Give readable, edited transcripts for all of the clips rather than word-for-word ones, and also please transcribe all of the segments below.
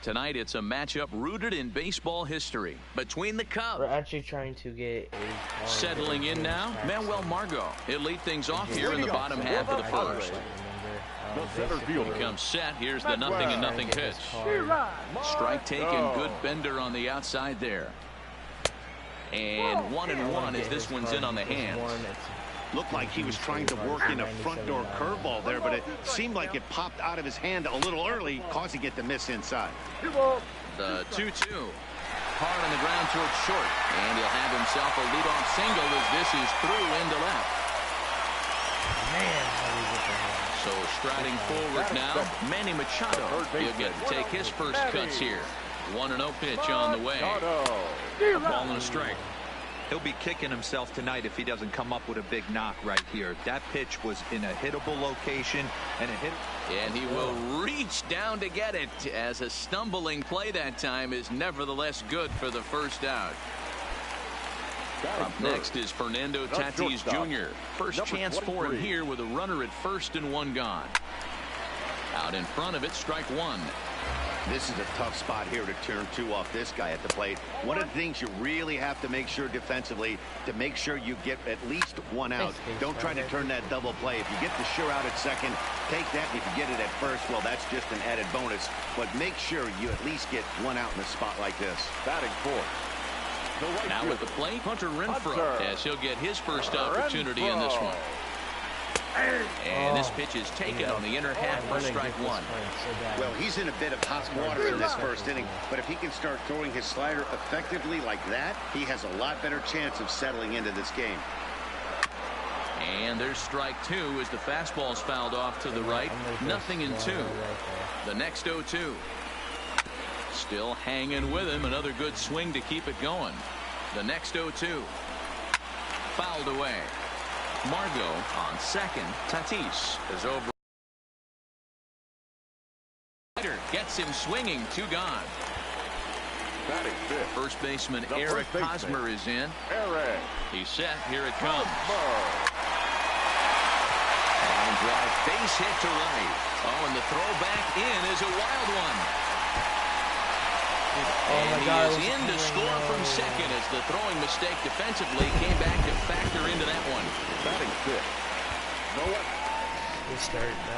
Tonight, it's a matchup rooted in baseball history between the Cubs. We're actually trying to get a settling in now, Manuel Margot. He'll lead things off here in the bottom half of the first. He comes set. Here's the 0-0 pitch. Strike taken. Good bender on the outside there. And 1-1 as this one's in on the hands. Looked like he was trying to work in a front door curveball there, but it seemed like it popped out of his hand a little early, causing it to miss inside. The 2-2. Hard on the ground towards short. And he'll have himself a leadoff single as this is through into left. So striding forward now, Manny Machado. He'll get to take his first cuts here. 1-0 pitch on the way. A ball and a strike. He'll be kicking himself tonight if he doesn't come up with a big knock right here. That pitch was in a hittable location and a hit. And he will reach down to get it as a stumbling play that time is nevertheless good for the first out. Up next is Fernando Tatis Jr. First chance for him here with a runner at first and one gone. Out in front of it, strike one. This is a tough spot here to turn two off this guy at the plate. One of the things you really have to make sure defensively to make sure you get at least one out. Don't try to turn that double play. If you get the sure out at second, take that. And if you get it at first, well, that's just an added bonus. But make sure you at least get one out in a spot like this. Batting fourth. Now at the plate, Hunter Renfroe, as he'll get his first opportunity in this one. And this pitch is taken on the inner half for strike one. Well, he's in a bit of hot water in this first inning, but if he can start throwing his slider effectively like that, he has a lot better chance of settling into this game. And there's strike two as the fastball's fouled off to the right. 0-2. The next 0-2. Still hanging with him. Another good swing to keep it going. The next 0-2. Fouled away. Margot on second. Tatis is over. Gets him swinging. Two gone. First baseman Eric Hosmer is in. He's set. Here it comes. Line drive, base hit to right. Oh, and the throw back in is a wild one. And he is in to score from second as the throwing mistake defensively came back to factor into that one.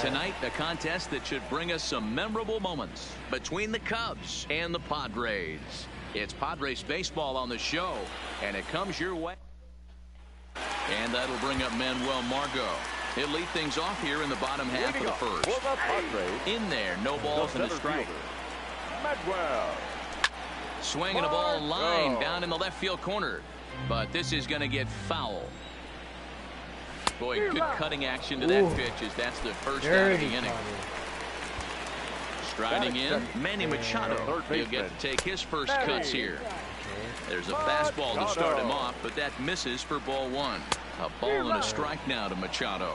Tonight, a contest that should bring us some memorable moments between the Cubs and the Padres. It's Padres baseball on the show, and it comes your way. And that'll bring up Manuel Margot. He'll lead things off here in the bottom half of the first. In there, no balls and a strike. Swinging a ball line down in the left field corner. But this is going to get foul. Boy, good cutting action to that pitch as that's the first out of the inning. Striding in, Manny Machado. He'll get to take his first cuts here. There's a fastball to start him off, but that misses for ball one. A ball and a strike now to Machado.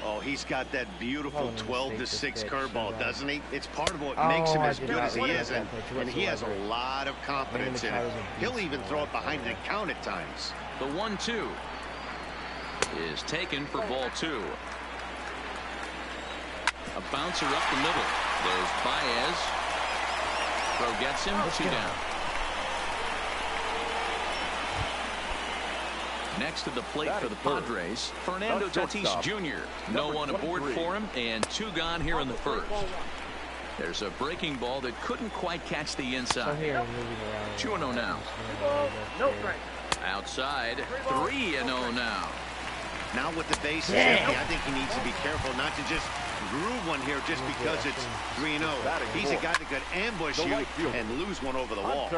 Oh, he's got that beautiful 12-6 curveball, doesn't he? It's part of what makes him as good as he is, and he has a lot of confidence in it. He'll even throw it behind the count at times. The 1-2 is taken for ball two. A bouncer up the middle. There's Baez. Throw gets him. Two down. Next to the plate for the Padres, Fernando Tatis Jr. No one aboard for him, and two gone here in the first. There's a breaking ball that couldn't quite catch the inside. 2-0 now. Outside, 3-0 now. Now with the bases empty, I think he needs to be careful not to just groove one here just because it's 3-0. He's a guy that could ambush you and lose one over the wall.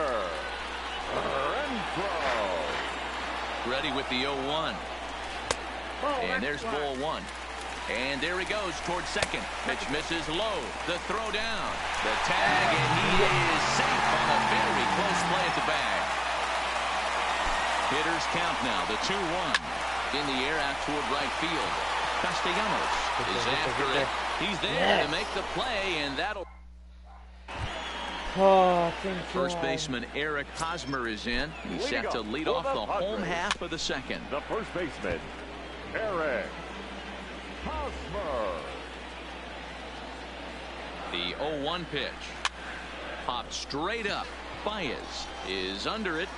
Ready with the 0-1. And there's ball one. And there he goes towards second. Pitch misses low. The throw down. The tag, and he is safe on a very close play at the bag. Hitters count now. The 2-1. In the air out toward right field. Castellanos is after it. He's there to make the play, and that'll... Oh, thank First God. baseman Eric Hosmer is in. He's set to lead off the home half of the second. The first baseman, Eric Hosmer. The 0-1 pitch. Popped straight up. Baez is under it.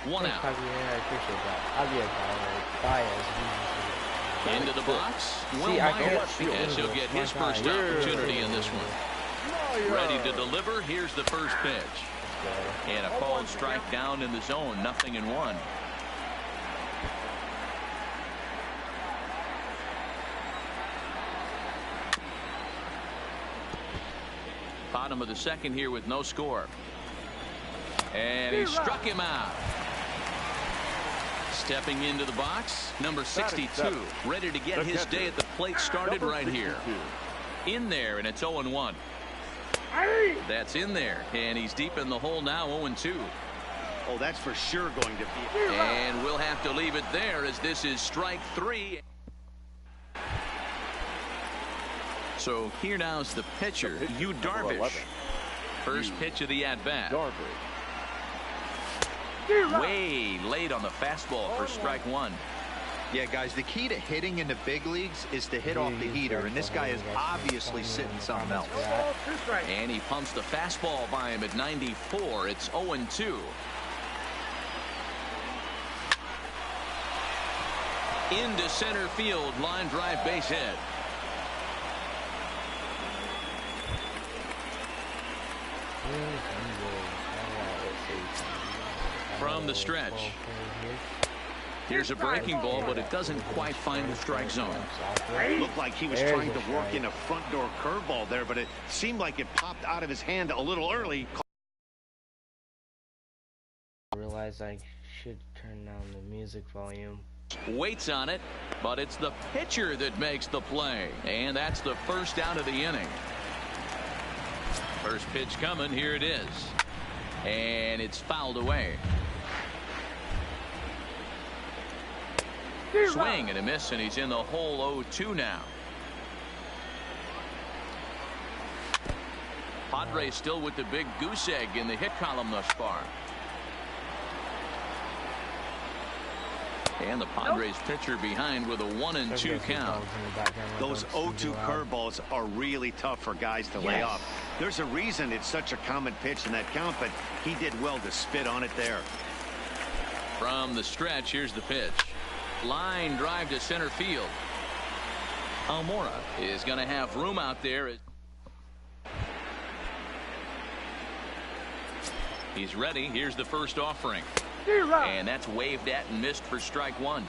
One out. Javier, I appreciate that. Baez. Into the box. Will See, I Myers, can't as he'll get his first opportunity in this one. Ready to deliver. Here's the first pitch. And a called strike down in the zone. 0-1. Bottom of the second here with no score. And he struck him out. Stepping into the box, number 62, ready to get his day at the plate started right here. In there, and it's 0-1. That's in there, and he's deep in the hole now, 0-2. Oh, that's for sure going to be. And we'll have to leave it there as this is strike 3. So here now's the pitcher, Yu Darvish. First pitch of the at-bat. Way late on the fastball for strike 1. Yeah, guys, the key to hitting in the big leagues is to hit off the heater, and this guy is obviously sitting something else. And he pumps the fastball by him at 94. It's 0-2. Into center field, line drive, base hit. From the stretch. Here's a breaking ball, but it doesn't quite find the strike zone. It looked like he was trying to work in a front door curveball there, but it seemed like it popped out of his hand a little early. I realized I should turn down the music volume. Waits on it, but it's the pitcher that makes the play. And that's the first out of the inning. First pitch coming. Here it is. And it's fouled away. Swing and a miss, and he's in the hole 0-2 now. Padres still with the big goose egg in the hit column thus far. And the Padres pitcher behind with a 1-2 count. Those 0-2 curveballs are really tough for guys to lay off. There's a reason it's such a common pitch in that count, but he did well to spit on it there. From the stretch, here's the pitch. Line drive to center field. Almora is going to have room out there. He's ready. Here's the first offering. And that's waved at and missed for strike 1.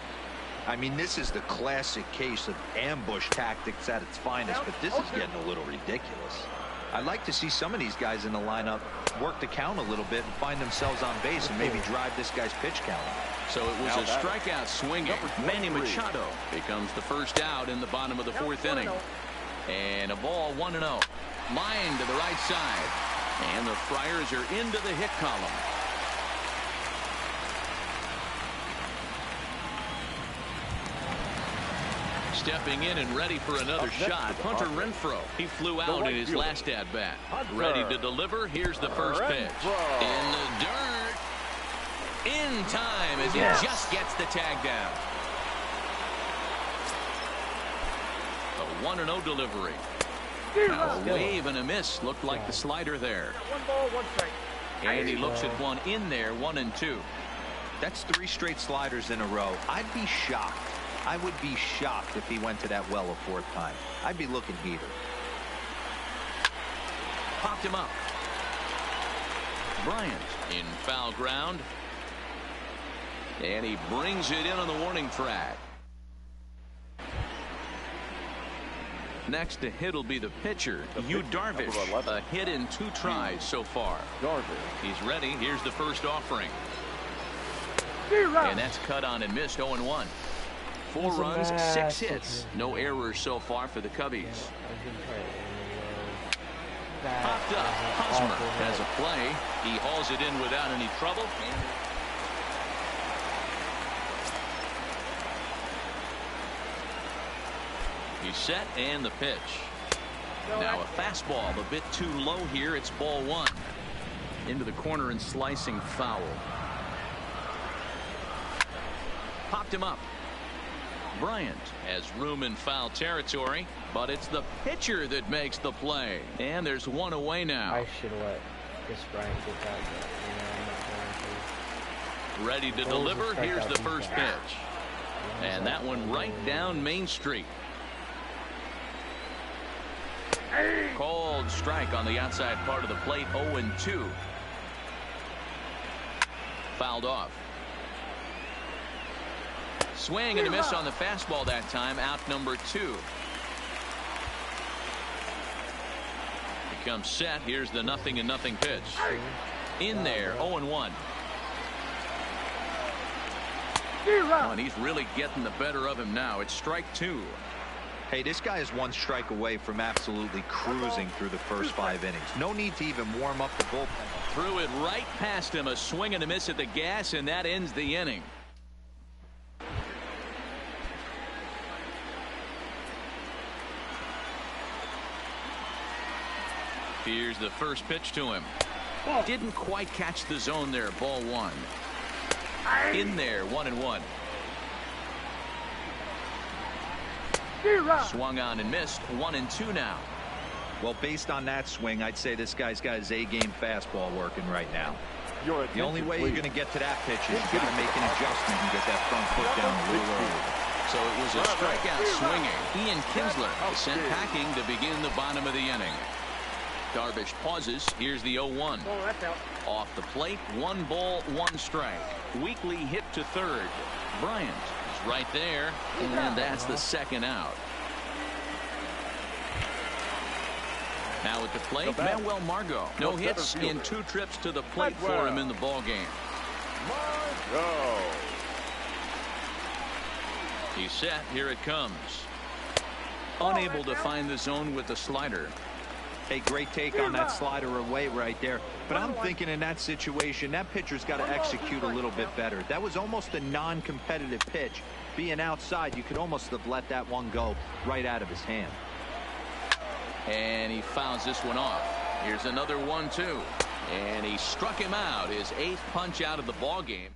I mean, this is the classic case of ambush tactics at its finest, but this is getting a little ridiculous. I'd like to see some of these guys in the lineup work the count a little bit and find themselves on base and maybe drive this guy's pitch count. So it was a strikeout swinging. Manny Machado becomes the first out in the bottom of the 4th inning. And a ball 1-0. Line to the right side. And the Friars are into the hit column. Stepping in and ready for another shot, Hunter Renfroe. He flew out in his last at-bat. Ready to deliver. Here's the first pitch. In the dirt. In time as he just gets the tag down. A 1-0 delivery. Now a wave and a miss. Looked like the slider there. 1 ball, 1 strike. And he looks at one in there, 1-2. That's 3 straight sliders in a row. I'd be shocked. I would be shocked if he went to that well a 4th time. I'd be looking heater. Popped him up. Bryant in foul ground. And he brings it in on the warning track. Next to hit will be the pitcher, Yu Darvish. A hit in 2 tries so far. He's ready. Here's the first offering. And that's cut on and missed. 0-1. 4 runs, 6 hits. No errors so far for the Cubbies. Popped up. Hosmer has a play. He hauls it in without any trouble. He's set and the pitch. Now a fastball a bit too low here. It's ball one. Into the corner and slicing foul. Popped him up. Bryant has room in foul territory, but it's the pitcher that makes the play. And there's one away now. I should let Chris Bryant get that, but, I'm not going to. Ready to deliver. Here's the first pitch. And that one right down Main Street. Called strike on the outside part of the plate. 0-2. Fouled off. Swing and a miss on the fastball that time. Out number 2. Becomes set. Here's the 0-0 pitch. In there. 0-1. Oh, and he's really getting the better of him now. It's strike 2. Hey, this guy is one strike away from absolutely cruising through the first 5 innings. No need to even warm up the bullpen. Threw it right past him. A swing and a miss at the gas, and that ends the inning. Here's the first pitch to him. Didn't quite catch the zone there. Ball one. In there. 1-1. Swung on and missed. 1-2 now. Well, based on that swing, I'd say this guy's got his A-game fastball working right now. The only way you're going to get to that pitch is you got to make an adjustment and get that front foot down a little early. So it was a strikeout swinging. Ian Kinsler is sent packing to begin the bottom of the inning. Darvish pauses. Here's the 0-1. Off the plate. 1 ball, 1 strike. Weekly hit to third. Bryant is right there, and that's the second out. Now at the plate, Manuel Margot. No hits in 2 trips to the plate for him in the ball game. Margot. He's set. Here it comes. Unable to find the zone with the slider. A great take on that slider away right there. But I'm thinking in that situation, that pitcher's got to execute a little bit better. That was almost a non-competitive pitch. Being outside, you could almost have let that one go right out of his hand. And he fouls this one off. Here's another 1-2. And he struck him out. His 8th punch out of the ball game.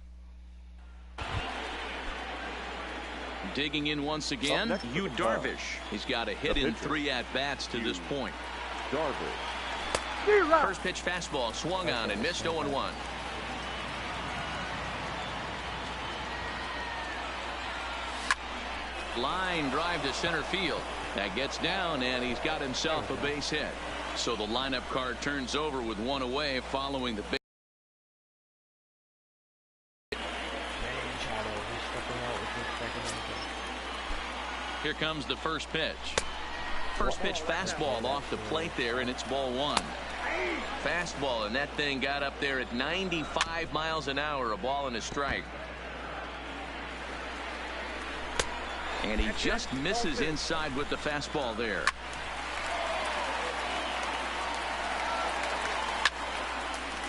Digging in once again, Yu Darvish. He's got a hit in 3 at-bats to this point. Darvish. First pitch fastball swung on and missed. 0-1. Line drive to center field. That gets down, and he's got himself a base hit. So the lineup card turns over with 1 away following the big. Here comes the first pitch. First pitch fastball off the plate there, and it's ball 1. Fastball, and that thing got up there at 95 miles an hour. A ball and a strike. And he just misses inside with the fastball there.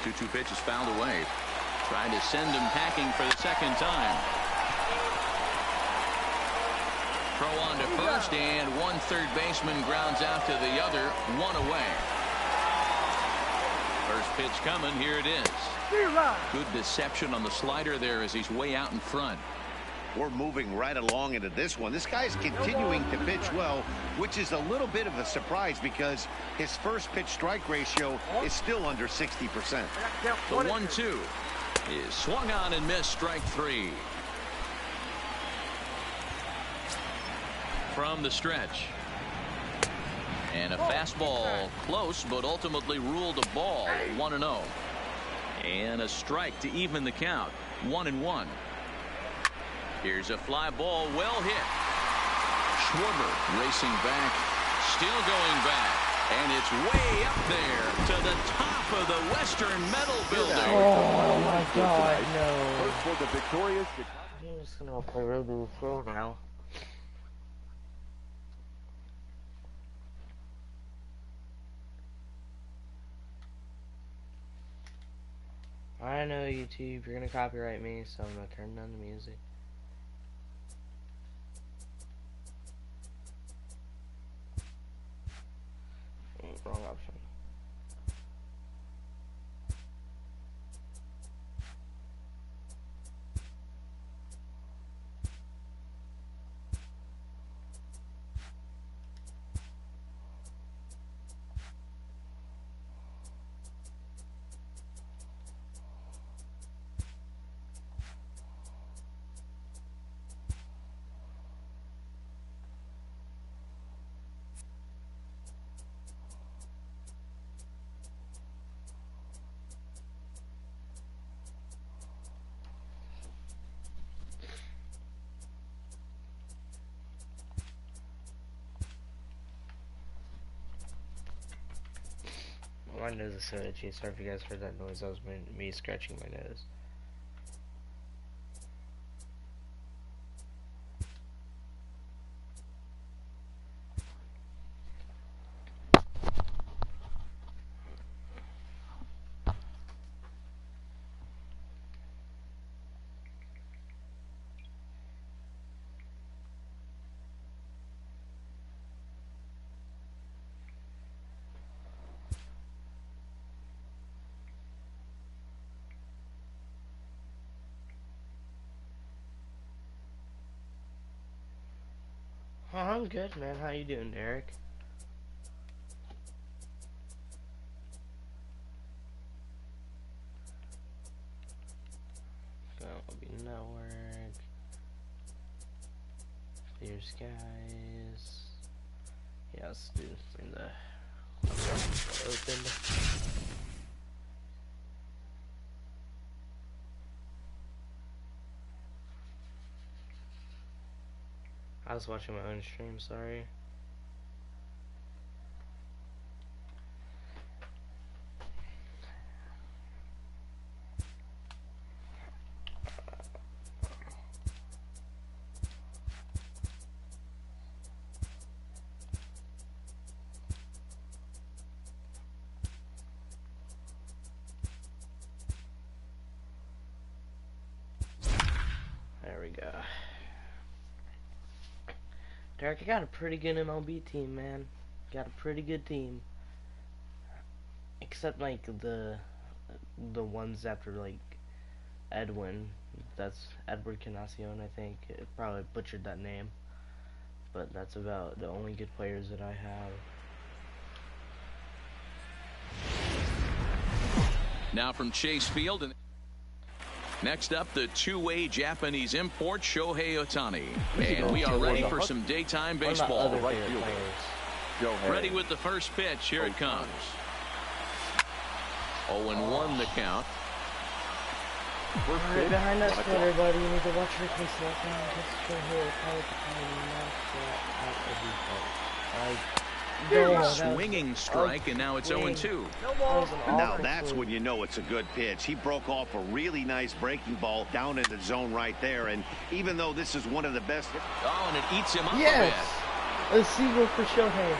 Two pitches fouled away. Trying to send him packing for the second time. Throw on to first, and one third baseman grounds out to the other. 1 away. First pitch coming. Here it is. Good deception on the slider there as he's way out in front. We're moving right along into this one. This guy's continuing to pitch well, which is a little bit of a surprise because his first pitch strike ratio is still under 60%. The 1-2 is swung on and missed. Strike 3. From the stretch. And a fastball close, but ultimately ruled a ball. 1-0. And a strike to even the count. 1-1. Here's a fly ball, well hit. Schwarber racing back, still going back, and it's way up there to the top of the Western Metal Building. Oh my God, no. First for the victorious. I'm just gonna play Robo Pro now. I know YouTube, you're gonna copyright me, so I'm gonna turn down the music. My nose is so itchy. Sorry if you guys heard that noise. That was me scratching my nose. Oh, I'm good, man. How you doing, Derek? Lobby network. Clear skies. Yeah, let's do in the open. I was watching my own stream, sorry. There we go. Derek, I got a pretty good MLB team, man. Got a pretty good team. Except like the ones after like Edwin. That's Edward Canacion, I think. It probably butchered that name. But that's about the only good players that I have. Now from Chase Field, and next up, the two-way Japanese import Shohei Ohtani. And we are ready for some daytime baseball. Ready with the first pitch. Here it comes. 0-1 the count. Right behind us, everybody. You need to watch your case Swinging strike, and now it's 0-2. Now that's when you know it's a good pitch. He broke off a really nice breaking ball down in the zone right there. And even though this is one of the best. Oh, and it eats him up a bit. A single for Shohei.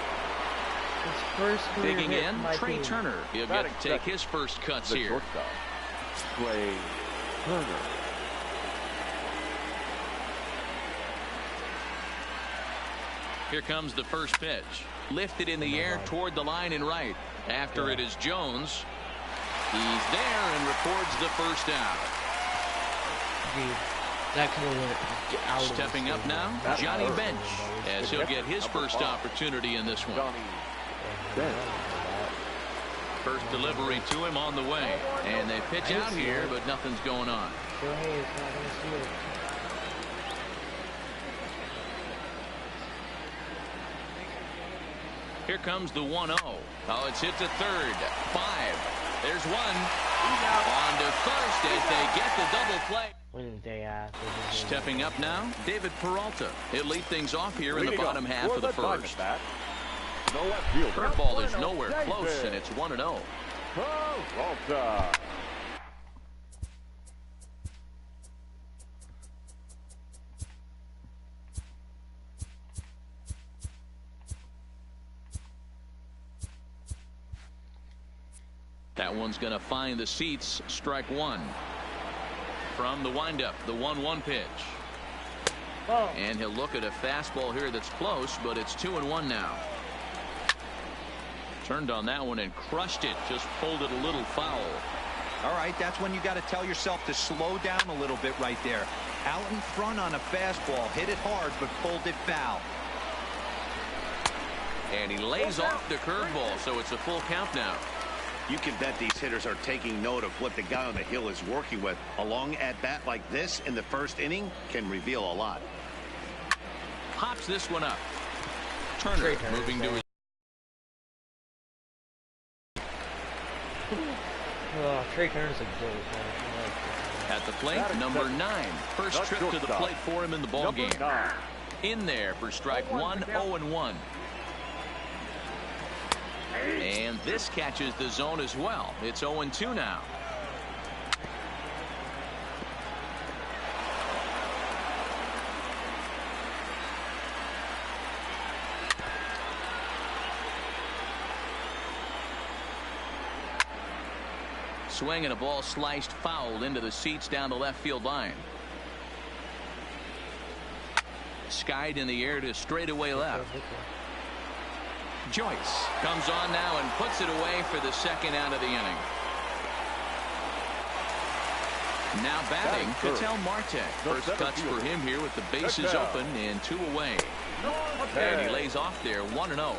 His first career digging hit in, Trey Turner. He'll get to take his first cuts here. Trey Turner. Here comes the first pitch. Lifted in the air toward the line and right. After it is Jones. He's there and records the first out. That could have went out. Stepping up now, Johnny Bench, as he'll get his first opportunity in this one. First delivery to him on the way. And they pitch out here, but nothing's going on. Here comes the 1-0. Oh, it's hit to third. 5. There's one. On to first as they get the double play. Stepping up now, David Peralta. He'll lead things off here in the bottom half of the first. Curveball is nowhere close, and it's 1-0. Peralta. That one's going to find the seats. Strike one. From the windup, the 1-1 pitch. Oh. And he'll look at a fastball here that's close, but it's 2-1 now. Turned on that one and crushed it. Just pulled it a little foul. All right, that's when you got to tell yourself to slow down a little bit right there. Out in front on a fastball, hit it hard, but pulled it foul. And he lays off the curveball, so it's a full count now. You can bet these hitters are taking note of what the guy on the hill is working with. A long at bat like this in the first inning can reveal a lot. Pops this one up. Turner moving to his. Trey Turner's a goat, man. At the plate, number 9. First trip to the plate for him in the ball game. In there for strike one, 0-1. And this catches the zone as well. It's 0-2 now. Swing and a ball sliced foul into the seats down the left field line. Skied in the air to straightaway left. Joyce comes on now and puts it away for the second out of the inning. Now batting, Ketel Marte. First touch for him here with the bases open and 2 away. And he lays off there 1-0.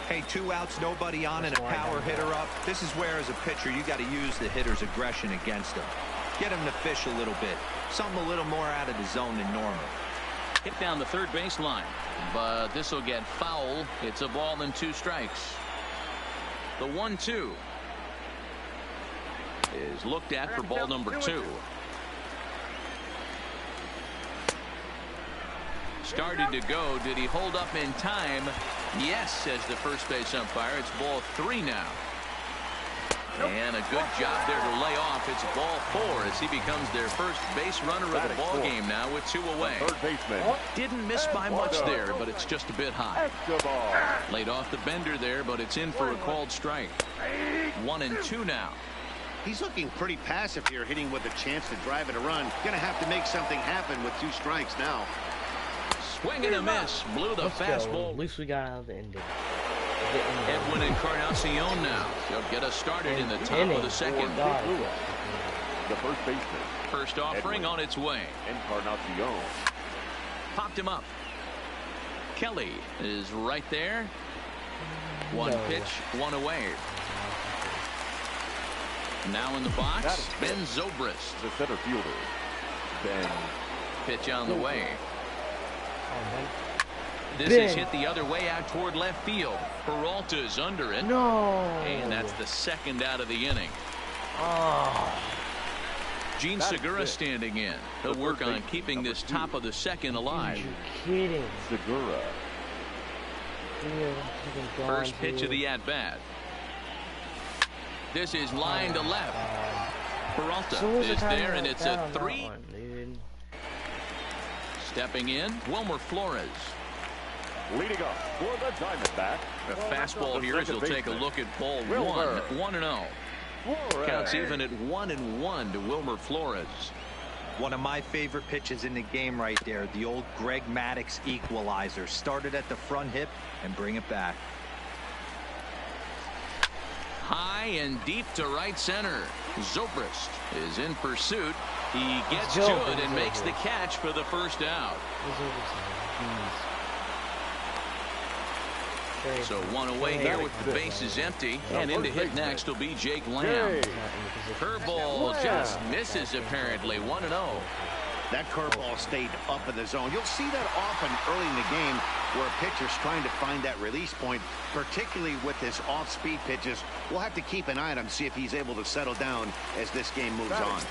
Hey, 2 outs, nobody on, and a power hitter up. This is where, as a pitcher, you got to use the hitter's aggression against him. Get him to fish a little bit. Something a little more out of the zone than normal. Hit down the third baseline, but this will get foul. It's a ball and 2 strikes. The 1-2 is looked at for ball number 2. Started to go. Did he hold up in time? Yes, says the first base umpire. It's ball 3 now. And a good job there to lay off. It's ball 4 as he becomes their first base runner of the ball game now with 2 away. Third baseman. Didn't miss by much there, but it's just a bit high. Laid off the bender there, but it's in for a called strike. 1-2 now. He's looking pretty passive here, hitting with a chance to drive it a run. Gonna have to make something happen with 2 strikes now. Swing and a miss. Blew the fastball. At least we got out of the ending. Edwin Encarnacion now. He'll get us started in the top of the second. The first baseman. First offering Edwin on its way. Encarnacion. Popped him up. Kelly is right there. 1 pitch, 1 away. Now in the box, Ben Zobrist. The center fielder, Ben. Pitch on the way. This is hit the other way out toward left field. Peralta's under it. No. And that's the second out of the inning. Oh. Gene Segura standing in. He'll work on keeping this top of the second alive. You're kidding. Segura. First pitch of the at-bat. This is line to left. Peralta is there, and it's a 3. Stepping in, Wilmer Flores. Leading up for the Diamondback. The fastball here as he'll take a look at ball 1. 1-0. Counts even at 1-1 to Wilmer Flores. One of my favorite pitches in the game right there. The old Greg Maddux equalizer. Started at the front hip and bring it back. High and deep to right center. Zobrist is in pursuit. He gets to it and makes the catch for the first out. So 1 away here with the bases empty. And in to hit next will be Jake Lamb. Curveball just misses apparently. 1-0. That curveball stayed up in the zone. You'll see that often early in the game where a pitcher's trying to find that release point, particularly with his off-speed pitches. We'll have to keep an eye on him, see if he's able to settle down as this game moves on.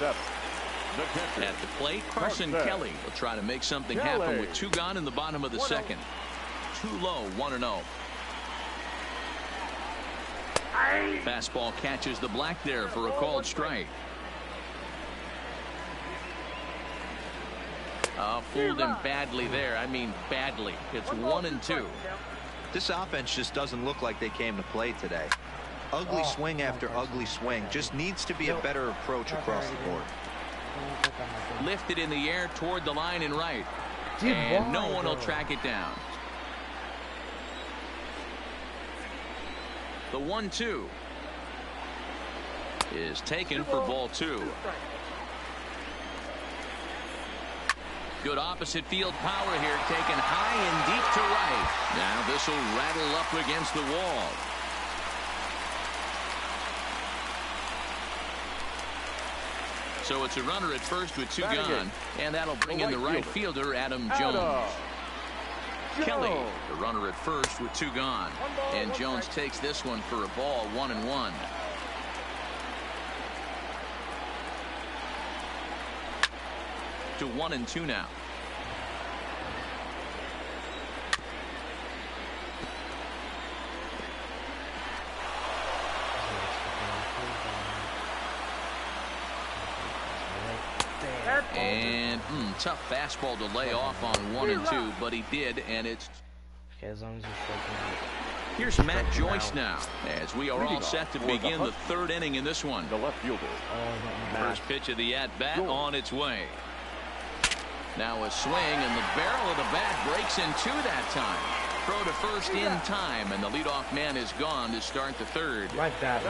At the plate, Carson Kelly will try to make something happen with 2 gone in the bottom of the second. Too low, 1-0. Fastball catches the black there for a called strike. Fooled him badly there. I mean badly. It's 1-2. This offense just doesn't look like they came to play today. Ugly swing after ugly swing. Just needs to be a better approach across the board. Lifted in the air toward the line and right. And no one will track it down. The 1-2 is taken for ball 2. Good opposite field power here, taken high and deep to right. Now this will rattle up against the wall. So it's a runner at first with 2 gone, and that'll bring in the right fielder, Adam Jones. Kelly, the runner at first with 2 gone, and Jones takes this one for a ball, 1-1. To 1-2 now. And tough fastball to lay off on 1 and 2, but he did, and it's... Okay, as long as you're striking out. Here's Matt Joyce now, as we are all set to begin the 3rd inning in this one. The left fielder. First pitch of the at-bat on its way. Now a swing, and the barrel of the bat breaks in 2 that time. Throw to first in time, and the leadoff man is gone to start the 3rd. Right bat,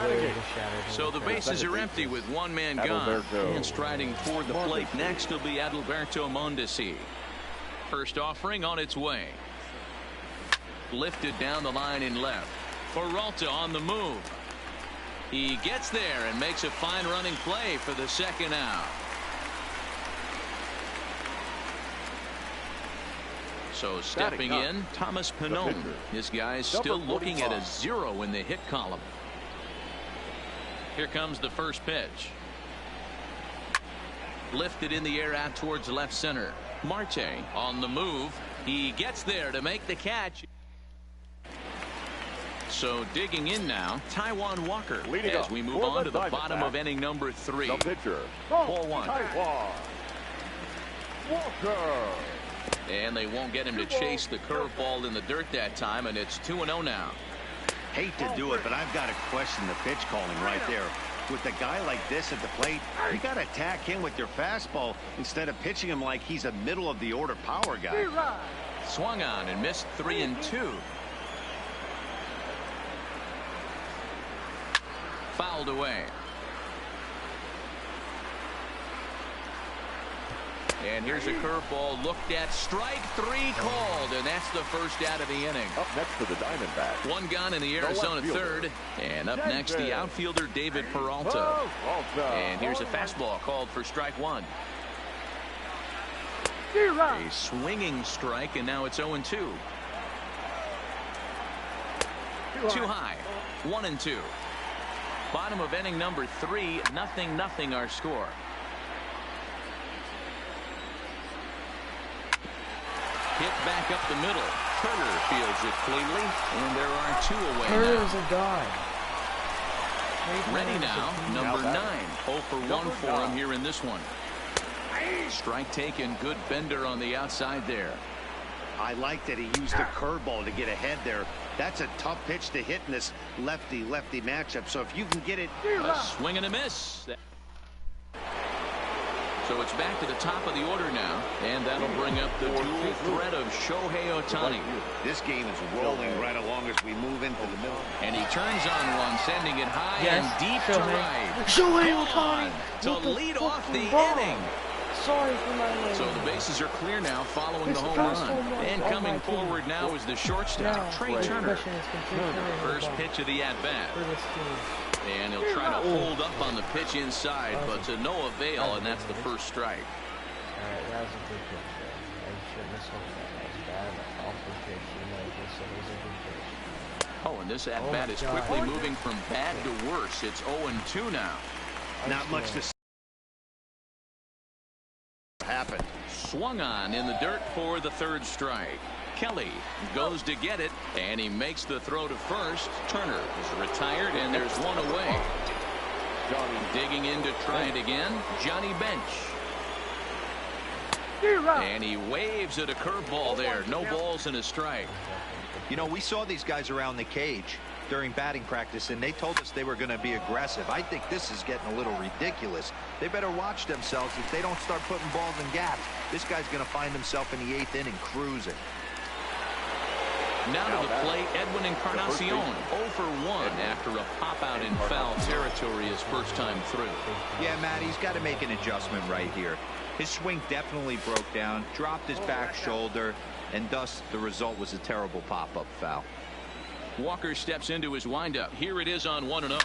so the bases are empty with 1 man gone. And striding toward the plate next will be Adalberto Mondesi. First offering on its way. Lifted down the line in left. Peralta on the move. He gets there and makes a fine running play for the 2nd out. So stepping in, Thomas Pannone. This guy's still looking at a 0 in the hit column. Here comes the first pitch. Lifted in the air out towards left center. Marte on the move. He gets there to make the catch. So digging in now, Taijuan Walker as we move on to the bottom of inning number 3. The pitcher, ball 1. Taijuan Walker. And they won't get him to chase the curveball in the dirt that time, and it's 2-0 now. Hate to do it, but I've got to question the pitch calling right there. With a guy like this at the plate, you got to attack him with your fastball instead of pitching him like he's a middle of the order power guy. Swung on and missed 3 and 2. Fouled away. And here's a curveball looked at. Strike 3 called, and that's the first out of the inning. Up next for the Diamondbacks. 1 gone in the Arizona 3rd. And up next, the outfielder, David Peralta. And here's a fastball called for strike 1. A swinging strike, and now it's 0-2. Too high. 1 and 2. Bottom of inning number 3, 0-0 our score. Hit back up the middle. Turner fields it cleanly, and there are 2 away. Turner's a god. Ready now, number 9. 0 for 1 for him here in this one. Strike taken, good bender on the outside there. I like that he used the curveball to get ahead there. That's a tough pitch to hit in this lefty-lefty matchup. So if you can get it. A swing and a miss. So it's back to the top of the order now, and that'll bring up the dual threat of Shohei Ohtani. This game is rolling right along as we move into the middle. And he turns on one, sending it high and deep to right. Shohei Ohtani to lead off the inning. Sorry for my name. So the bases are clear now following the home run. And coming forward now is the shortstop, Trey Turner. First pitch of the at-bat. And he'll try to hold up on the pitch inside, but to no avail, and that's the first strike. Alright, that was a good pitch there. I shouldn't have sold that. That was bad. Awful pitch. You know, just said it was a good pitch. Oh, and this at-bat is quickly moving from bad to worse. It's 0-2 now. Not much to happen. Swung on in the dirt for the 3rd strike. Kelly goes to get it, and he makes the throw to first. Turner is retired, and there's 1 away. Digging in to try it again, Johnny Bench. And he waves at a curveball there. No balls and a strike. You know, we saw these guys around the cage during batting practice, and they told us they were going to be aggressive. I think this is getting a little ridiculous. They better watch themselves. If they don't start putting balls in gaps, this guy's going to find himself in the 8th inning cruising. Now to the plate, Edwin Encarnacion, 0 for 1 after a pop-out in foul territory his first time through. Yeah, Matt, he's got to make an adjustment right here. His swing definitely broke down, dropped his back shoulder, and thus the result was a terrible pop-up foul. Walker steps into his windup. Here it is on 1-0.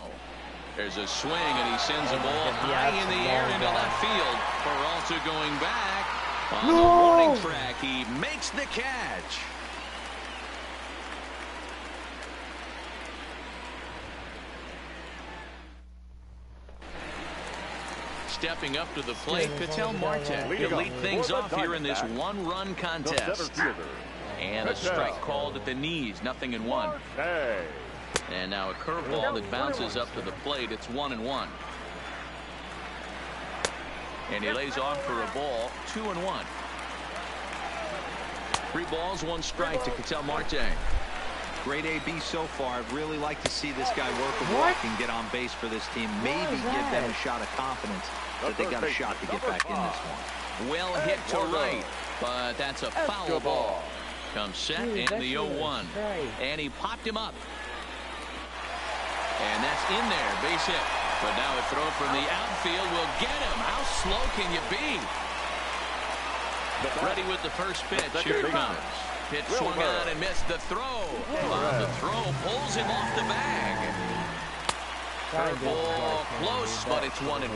There's a swing, and he sends a ball high in the air into left field. Peralta going back on the warning track. He makes the catch. Stepping up to the plate, Ketel Marte. He'll lead things off here in this 1-run contest. And a strike called at the knees, 0-1. And now a curveball that bounces up to the plate. It's 1-1. And he lays off for a ball, 2-1. 3 balls, 1 strike to Ketel Marte. Great AB so far. I'd really like to see this guy work a walk and get on base for this team. Maybe give them a shot of confidence that they got a shot to get back in this one. Well hit to right, but that's a foul ball. Comes set and the 0-1. And he popped him up. And that's in there, base hit. But now a throw from the outfield will get him. How slow can you be? Ready with the first pitch. Here it comes. Pitch swung on and missed the throw. The throw pulls him off the bag. Curveball close, but it's 1-1.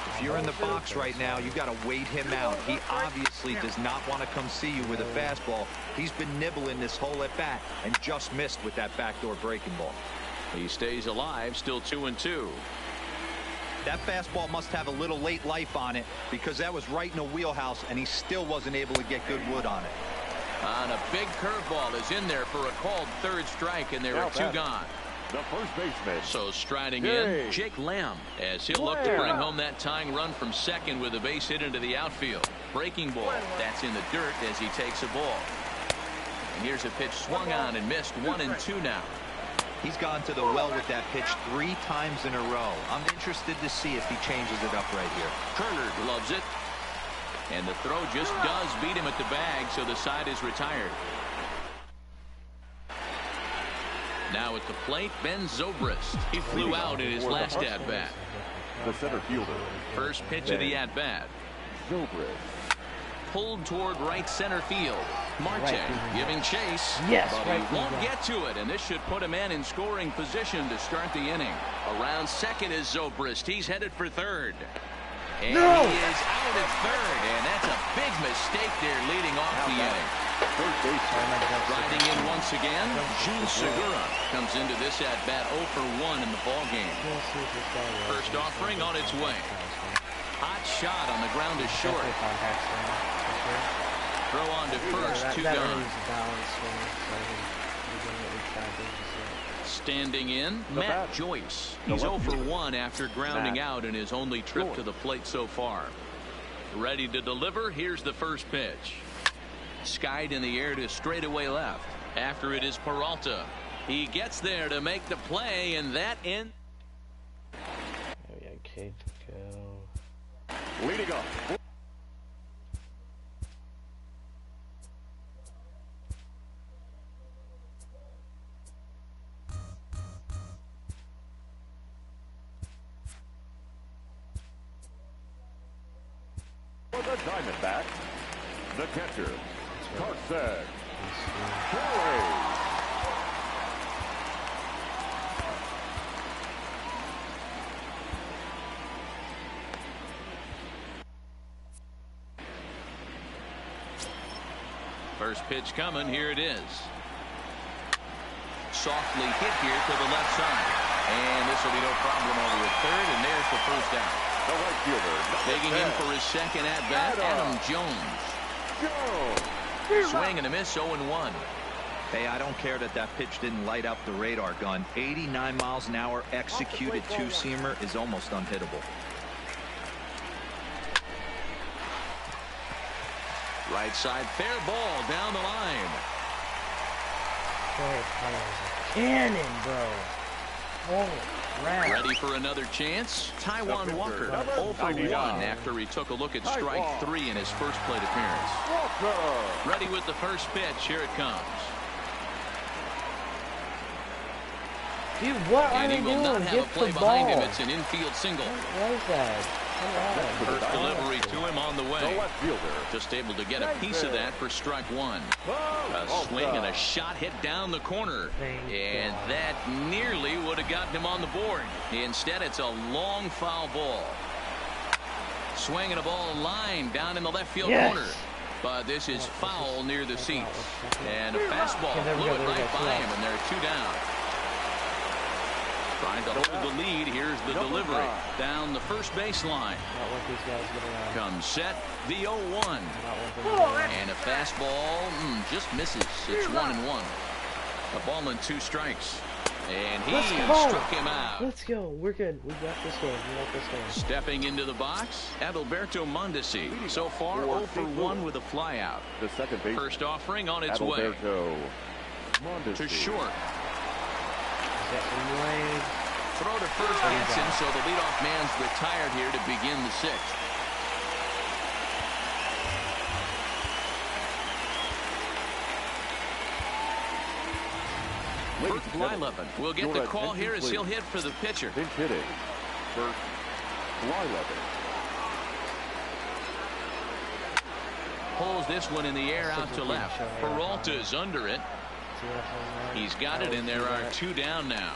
If you're in the box right now, you got to wait him out. He obviously does not want to come see you with a fastball. He's been nibbling this whole at bat and just missed with that backdoor breaking ball. He stays alive, still 2-2. That fastball must have a little late life on it because that was right in the wheelhouse and he still wasn't able to get good wood on it. On a big curveball is in there for a called 3rd strike, and there are 2 gone. The first baseman. So striding in, Jake Lamb, as he'll look to bring home that tying run from second with a base hit into the outfield. Breaking ball, that's in the dirt as he takes a ball. And here's a pitch swung on and missed, 1-2 now. He's gone to the well with that pitch 3 times in a row. I'm interested to see if he changes it up right here. Turner loves it. And the throw just does beat him at the bag, so the side is retired. Now at the plate, Ben Zobrist. He flew out in his last at-bat. The center fielder. First pitch of the at-bat. Zobrist. Pulled toward right center field. Marte giving chase, yes, but he won't get to it, and this should put a man in scoring position to start the inning. Around second is Zobrist. He's headed for third. And he is out at third, and that's a big mistake there leading off the inning. Riding in once again, Jean Segura comes into this at-bat 0 for 1 in the ballgame. First offering on its way. Hot shot on the ground is short. Throw on to first, 2 gone. Standing in, Matt Joyce. He's 0 for 1 after grounding out in his only trip to the plate so far. Ready to deliver, here's the first pitch. Skied in the air to straightaway left. After it is Peralta. He gets there to make the play, and that in. There we go, kid. Go. Leading up. For the Diamondbacks, the catcher, Carson Kelly. First pitch coming. Here it is. Softly hit here to the left side. And this will be no problem over at third. And there's the first out. The right fielder. Digging in for his second at-bat, Adam Jones. Swing and a miss, 0-1. Hey, I don't care that that pitch didn't light up the radar gun. 89 miles an hour executed two-seamer is almost unhittable. Right side, fair ball down the line. Cannon, bro. Holy crap. Ready for another chance? Taijuan Walker, 0 for 1 after he took a look at strike 3 in his first plate appearance. Ready with the first pitch. Here it comes. Dude, what are And they he will doing? not have Get a play the behind ball. him. It's an infield single. What is that? First delivery to him on the The way. left fielder. Just able to get a piece of that for strike 1. A swing and a shot hit down the corner. And that nearly would have gotten him on the board. Instead, it's a long foul ball. Swinging a ball line down in the left field corner. But this is foul near the seats. And a fastball blew it right by him, and there are 2 down. Trying to hold the lead. Here's the delivery down the first baseline. Comes set, the 0-1. And a fastball just misses. It's 1-1. A ball and 2 strikes. And he Let's struck him out. Let's go. We're good. We got this game. We got this game. Stepping into the box, Adalberto Mondesi. So far, 0 for 1 with a flyout. The second base. First offering on its way. To short. Throw to first gets him, so the leadoff man's retired here to begin the 6th. Bert Blyleven will get the call here as he'll hit for the pitcher. Pinch hitting. Bert Blyleven. Pulls this one in the air out to left. Peralta's under it. He's got it, and there are 2 down now.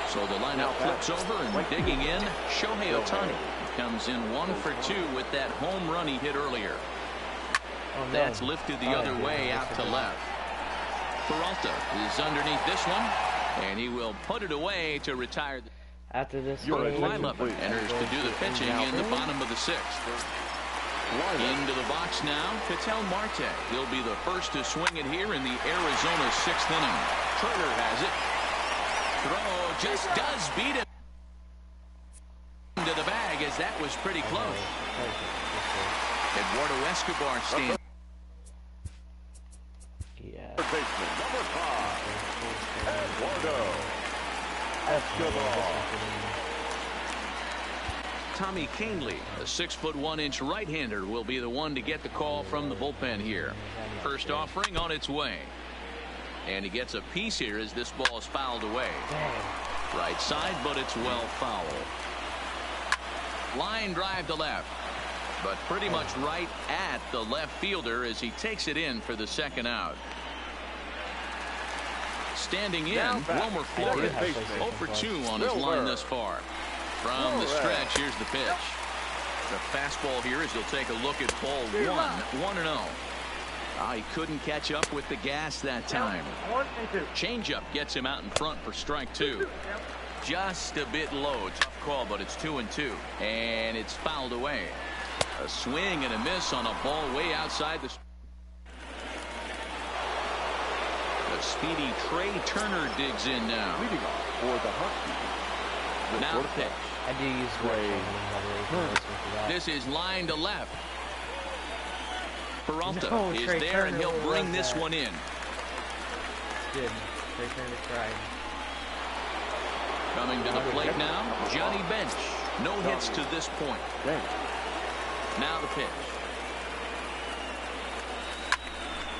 So the lineup flips over, and digging in, Shohei Ohtani comes in 1 for 2 with that home run he hit earlier. That's lifted the other way out to left. Peralta is underneath this one, and he will put it away to retire. After this, Blyleven enters to do the pitching in the bottom of the 6th. Into the box now, Ketel Marte. He'll be the first to swing it here in the Arizona 6th inning. Turner has it. Throw just does beat him into the bag, as that was pretty close. Eduardo Escobar stands. Baseman number 5, Eduardo Escobar. Tommy Kahnle, a 6'1" right-hander, will be the one to get the call from the bullpen here. First offering on its way. And he gets a piece here as this ball is fouled away. Right side, but it's well foul. Line drive to left, but pretty much right at the left fielder as he takes it in for the 2nd out. Standing in, Wilmer Flores, 0 for 2 on his line thus far. From the stretch, here's the pitch. The fastball here as he'll take a look at ball 1-0. He couldn't catch up with the gas that time. Changeup gets him out in front for strike 2. Just a bit low. Tough call, but it's 2-2. And it's fouled away. A swing and a miss on a ball way outside the. The speedy Trey Turner digs in now. Leading off for the Huskies. Now the pitch. I do use This is line to left. Peralta is Trey there, Turner and he'll bring this one in. Good. Trey Turner tried. Coming to the plate now, Johnny Bench. No hits to this point. Now the pitch.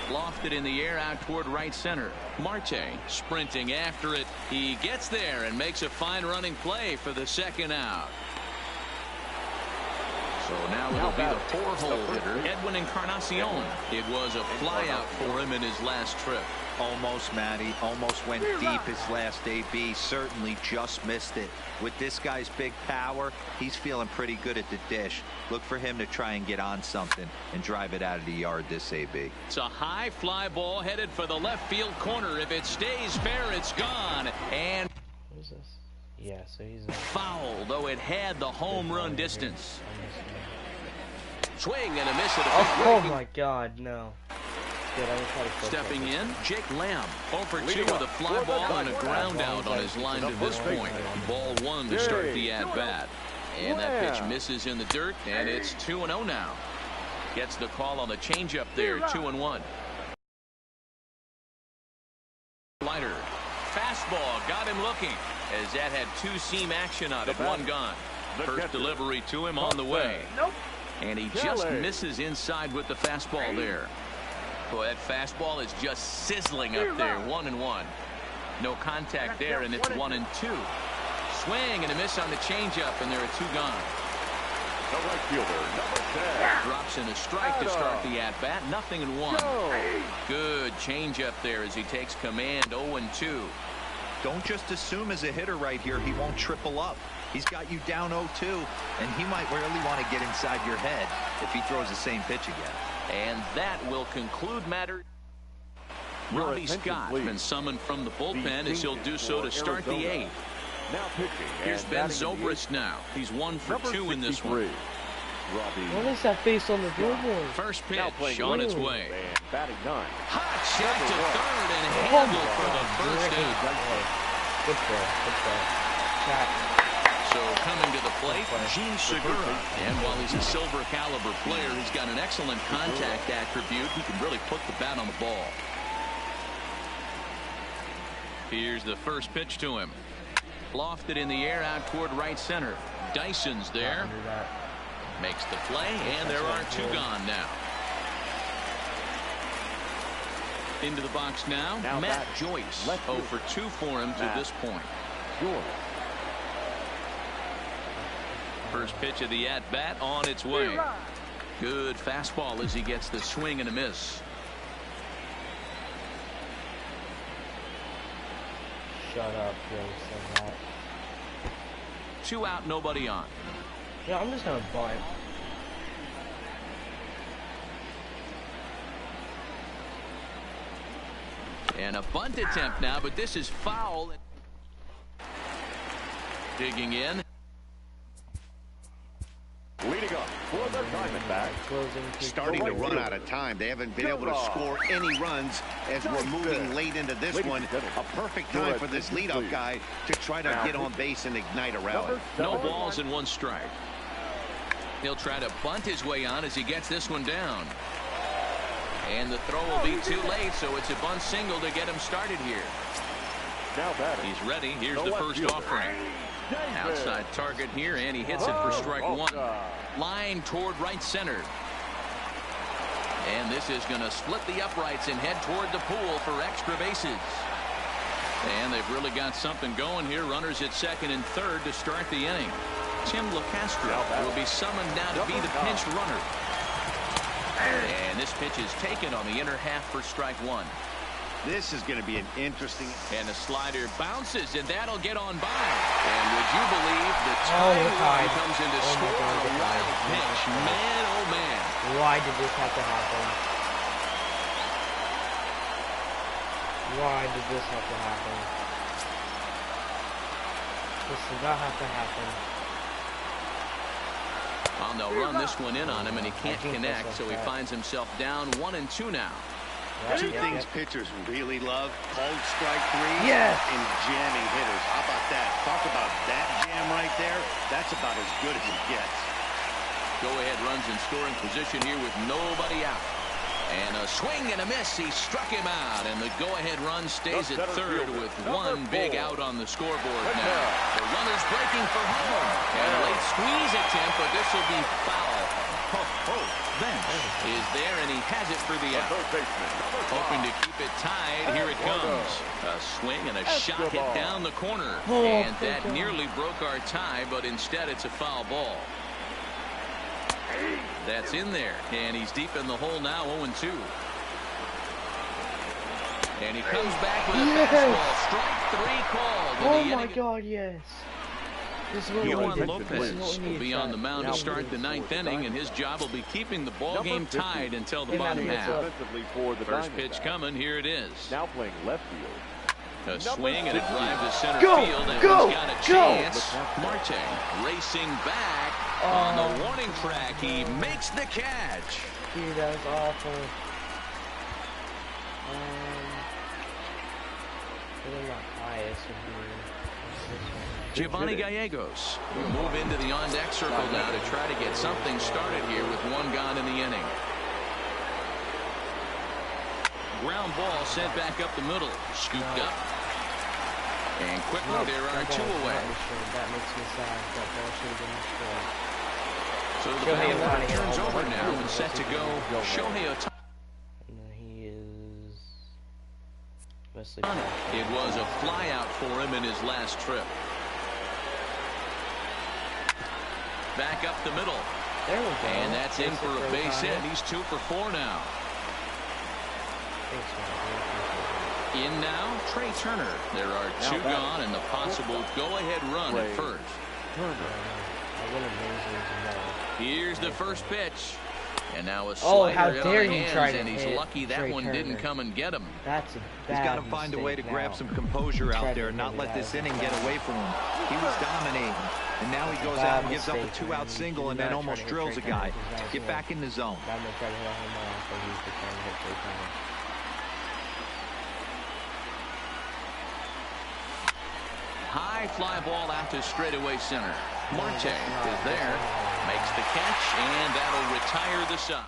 Lofted in the air out toward right center. Marte sprinting after it. He gets there and makes a fine running play for the 2nd out. So now it'll be the 4-hole hitter, Edwin Encarnacion. It was a flyout for him in his last trip. Almost, Matty. Almost went deep his last AB. Certainly just missed it. With this guy's big power, he's feeling pretty good at the dish. Look for him to try and get on something and drive it out of the yard this AB. It's a high fly ball headed for the left field corner. If it stays fair, it's gone. And what is this? Yeah, so he's foul, though it had the home run distance. Swing and a miss at a oh my God, no. Good, stepping in, Jake Lamb, 0 for 2 with a fly ball and a ground out on his line to this point. Ball 1 to start the at-bat. And that pitch misses in the dirt, and it's 2-0 now. Gets the call on the changeup there, 2-1. Slider, fastball, got him looking, as that had 2-seam action on it, 1 gone. First delivery to him on the way. And he just misses inside with the fastball there. Boy, that fastball is just sizzling up there. 1-1. No contact there, and it's 1-2. Swing and a miss on the changeup, and there are 2 gone. The right fielder, number 10. Drops in a strike to start the at-bat. 0-1. Good changeup there as he takes command. 0-2. Don't just assume as a hitter right here he won't triple up. He's got you down 0-2, and he might really want to get inside your head if he throws the same pitch again. And that will conclude matters. Robbie Scott been summoned from the bullpen as he'll do so to start the 8th. Now pitching. Here's Ben Zobrist now. He's 1 for 2 in this one. Robbie. What is that face on the billboard? First pitch on its way. And batting 9. Hot shot to third and handled for the first out. Good throw. Good throw. Shot. So coming to the plate, Jean Segura. And while he's a silver caliber player, he's got an excellent contact attribute. He can really put the bat on the ball. Here's the first pitch to him. Lofted in the air out toward right center. Dyson's there. Makes the play, and there are 2 gone now. Into the box now Matt Joyce. 0 for 2 for him to this point. First pitch of the at-bat on its way. Good fastball as he gets the swing and a miss. Shut up, Joe. Said that. 2 out, nobody on. Yeah, I'm just gonna bunt. And a bunt attempt now, but this is foul. Digging in. Leading up for the Diamondbacks. Starting to run out of time. They haven't been able to score any runs as we're moving late into this one. A perfect time for this leadoff guy to try to get on base and ignite a rally. No balls and 1 strike. He'll try to bunt his way on as he gets this one down. And the throw will be too late, so it's a bunt single to get him started here. Now batting. He's ready. Here's the first offering. Outside target here, and he hits it for strike 1. Line toward right center. And this is going to split the uprights and head toward the pool for extra bases. And they've really got something going here. Runners at second and third to start the inning. Tim LeCastro will be summoned now to be the pinch runner. And this pitch is taken on the inner half for strike 1. This is going to be an interesting. And the slider bounces, and that'll get on by. And would you believe the time run comes into score on a wild pitch? Man, oh man. Why did this have to happen? Why did this have to happen? This did not have to happen. Well, they'll run this one in on him, and he can't connect, so he finds himself down 1-2 now. Two things pitchers really love: called strike 3 yes, and jamming hitters. How about that? Talk about that jam right there. That's about as good as it gets. Go-ahead runs in scoring position here with nobody out. And a swing and a miss. He struck him out, and the go-ahead run stays at third with 1 big out on the scoreboard now. The runner's breaking for home. And a late squeeze attempt, but this will be foul. Bench is there, and he has it for the out. Hoping to keep it tied. Here it comes. A swing and a shot hit down the corner. And that nearly broke our tie, but instead it's a foul ball. That's in there, and he's deep in the hole now, 0-2. And he comes back with a fastball. Strike 3 called. Oh my God, yes. Yohan Lopez will be on the mound to start the 9th inning, and his job will be keeping the ball game tied until the bottom half. First pitch coming. Here it is. Now playing left field. A swing and a drive to center field, and he's got a chance. Marte racing back on the warning track. He makes the catch. Dude, that was awful. Giovanni Gallegos will move into the on-deck circle now to try to get something started here with 1 gone in the inning. Ground ball sent back up the middle. Scooped up. And quickly there are 2 away. That makes me sad. That ball should have been destroyed. So the battle turns over now and set to go Shohei Ohtani. And he is Wesley. It was a flyout for him in his last trip. Back up the middle. There we go. And that's in for a base hit. He's 2 for 4 now. In now, Trey Turner. There are 2 gone and the possible go-ahead run at first. Here's the first pitch. And now a slider how in dare on the you hands, try to and he's hit lucky that Trey one Turner. didn't come and get him. That's a bad He's got to find a way to grab some composure out there and not let this inning get away from him. He was dominating. And now he goes out and gives up a 2-out single and then almost drills a guy. Get back in the zone. I'm going to try to hit a home run, so he's trying to hit 3 times. High fly ball out to straightaway center. Marte is there, makes the catch, and that'll retire the side.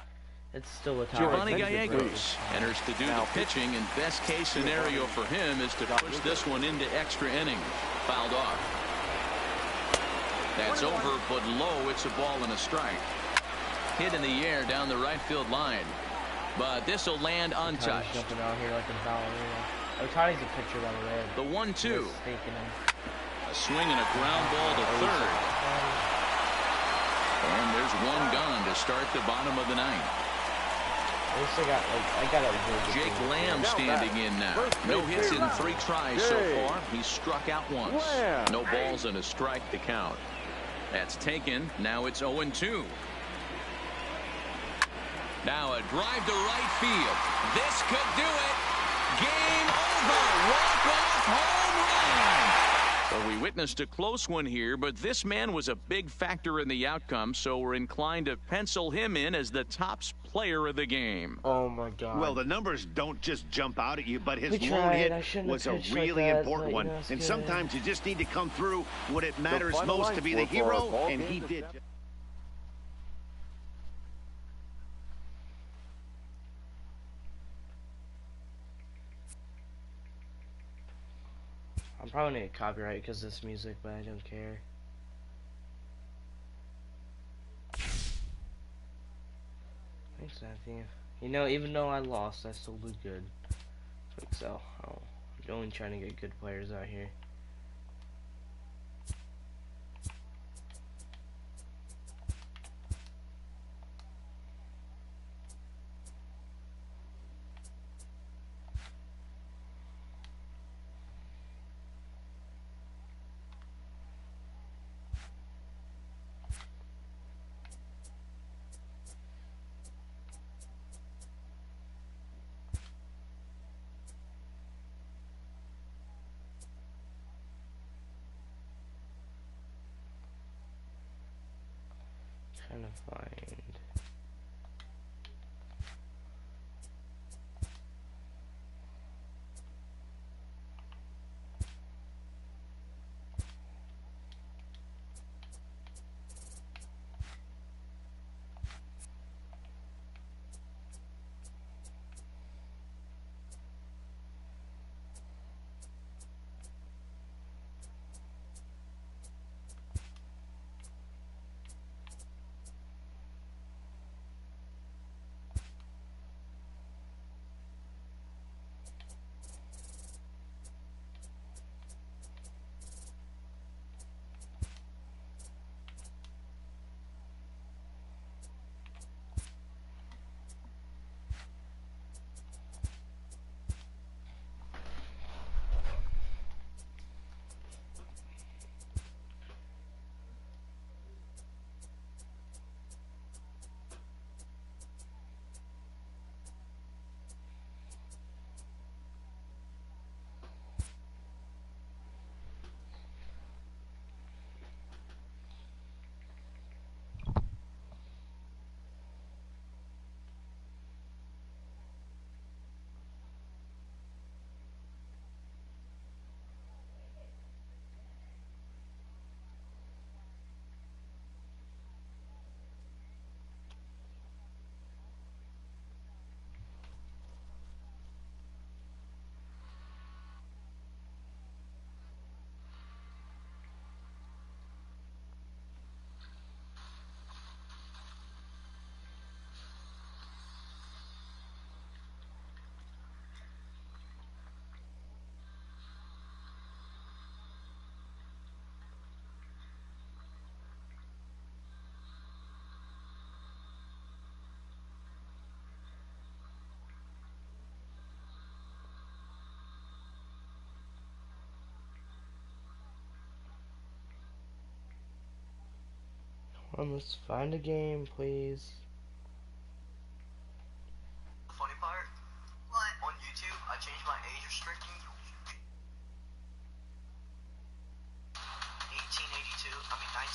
It's still a tie. Giovanni Gallegos enters to do the pitching, and best case scenario for him is to push this one into extra innings. Fouled off. That's over, but low. It's a ball and a strike. Hit in the air down the right field line, but this will land untouched. Jumping out here like a ballerina. Otani's a pitcher, by the way. The 1-2. A swing and a ground ball to third. And there's one gone to start the bottom of the ninth. Jake Lamb standing in now. No hits in 3 tries so far. He's struck out once. No balls and a strike to count. That's taken. Now it's 0-2. Now a drive to right field. This could do it. Game over. Walk-off home run. So we witnessed a close one here, but this man was a big factor in the outcome, so we're inclined to pencil him in as the top player of the game. Oh, my God. Well, the numbers don't just jump out at you, but his lone hit was a really important one. And sometimes you just need to come through when it matters most to be the hero, and he did. I'm probably gonna get copyright because of this music, but I don't care. Thanks, Matthew. You know, even though I lost, I still do good. So, I'm only trying to get good players out here. Trying to find. Let's find a game, please. The funny part? What? On YouTube, I changed my age restriction. 1882. I mean 1982.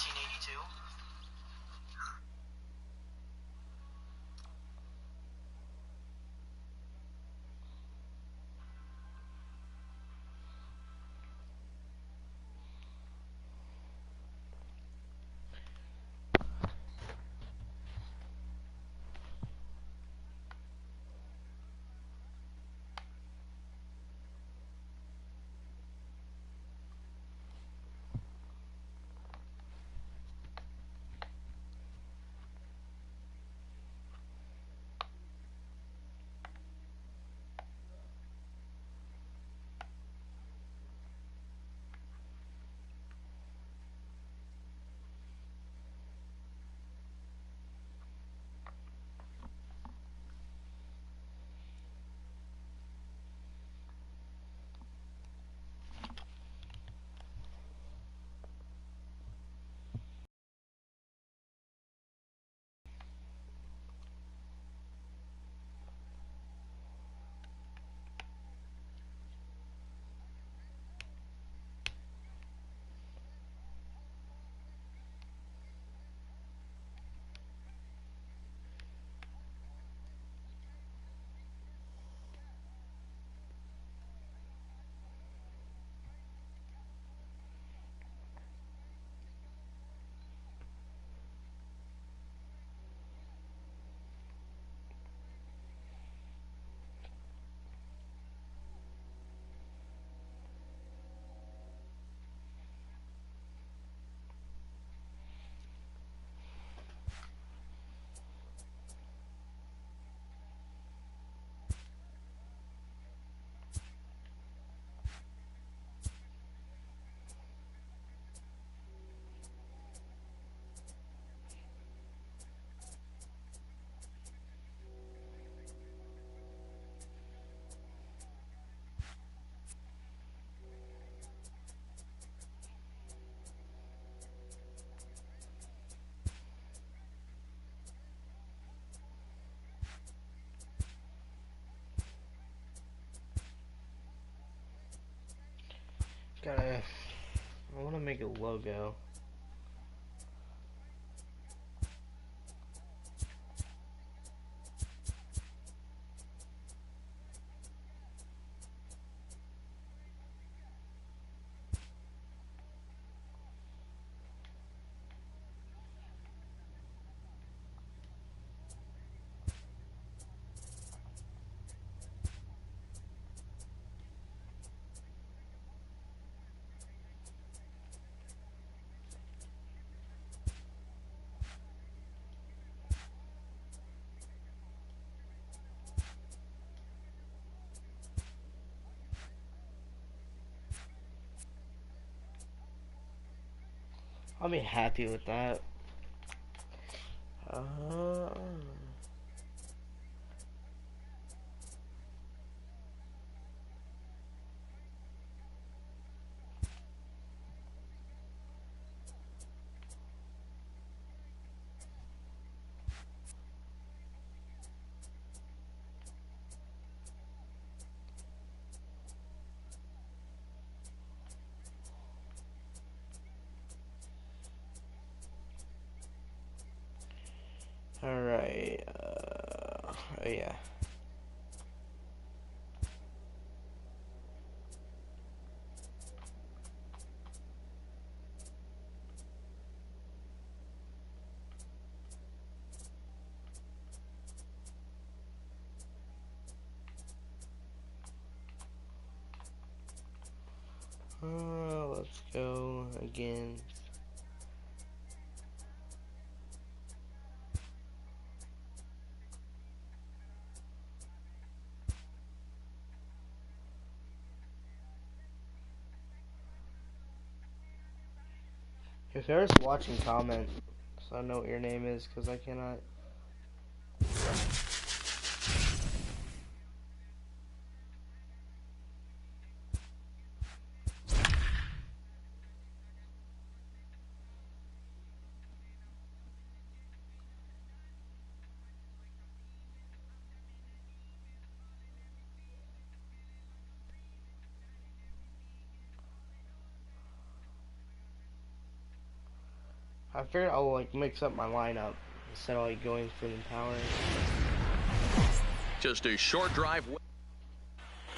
I want to make a logo. I'll be happy with that. Alright, oh yeah. Let's go again. If there's watching, comment so I know what your name is, because I cannot. I figured I'll like mix up my lineup instead of like going for the power. Just a short drive.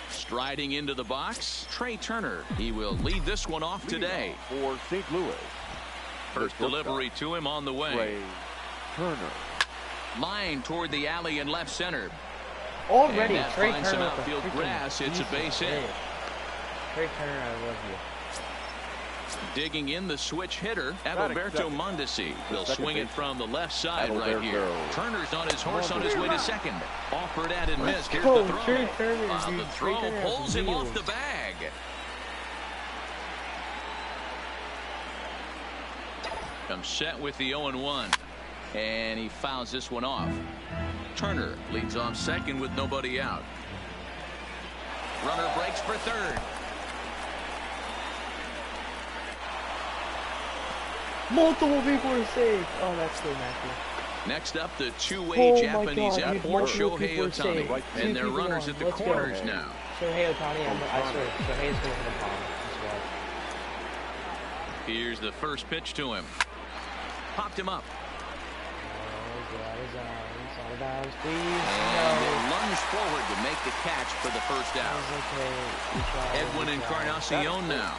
Striding into the box, Trey Turner. He will lead this one off today. For St. Louis. First delivery to him on the way. Trey Turner. Line toward the alley in left center. Already, and that Trey finds Turner some outfield grass. It's a base hit. Trey Turner, I love you. Digging in the switch hitter, Adalberto Mondesi. They'll swing it from the left side right here. Turner's on his horse on his way to second. Offered at and missed. Here's the throw. The throw pulls him off the bag. Comes set with the 0-1. And he fouls this one off. Turner leads off second with nobody out. Runner breaks for third. Multiple people are safe. Oh, that's so Matthew. Next up, the two-way Japanese outboard, Shohei Ohtani. Right. And their runners at the corners now. Shohei Ohtani, I swear, Shohei's going to the bottom. Here's the first pitch to him. Popped him up. And he lunged forward to make the catch for the first out. Edwin Encarnacion now.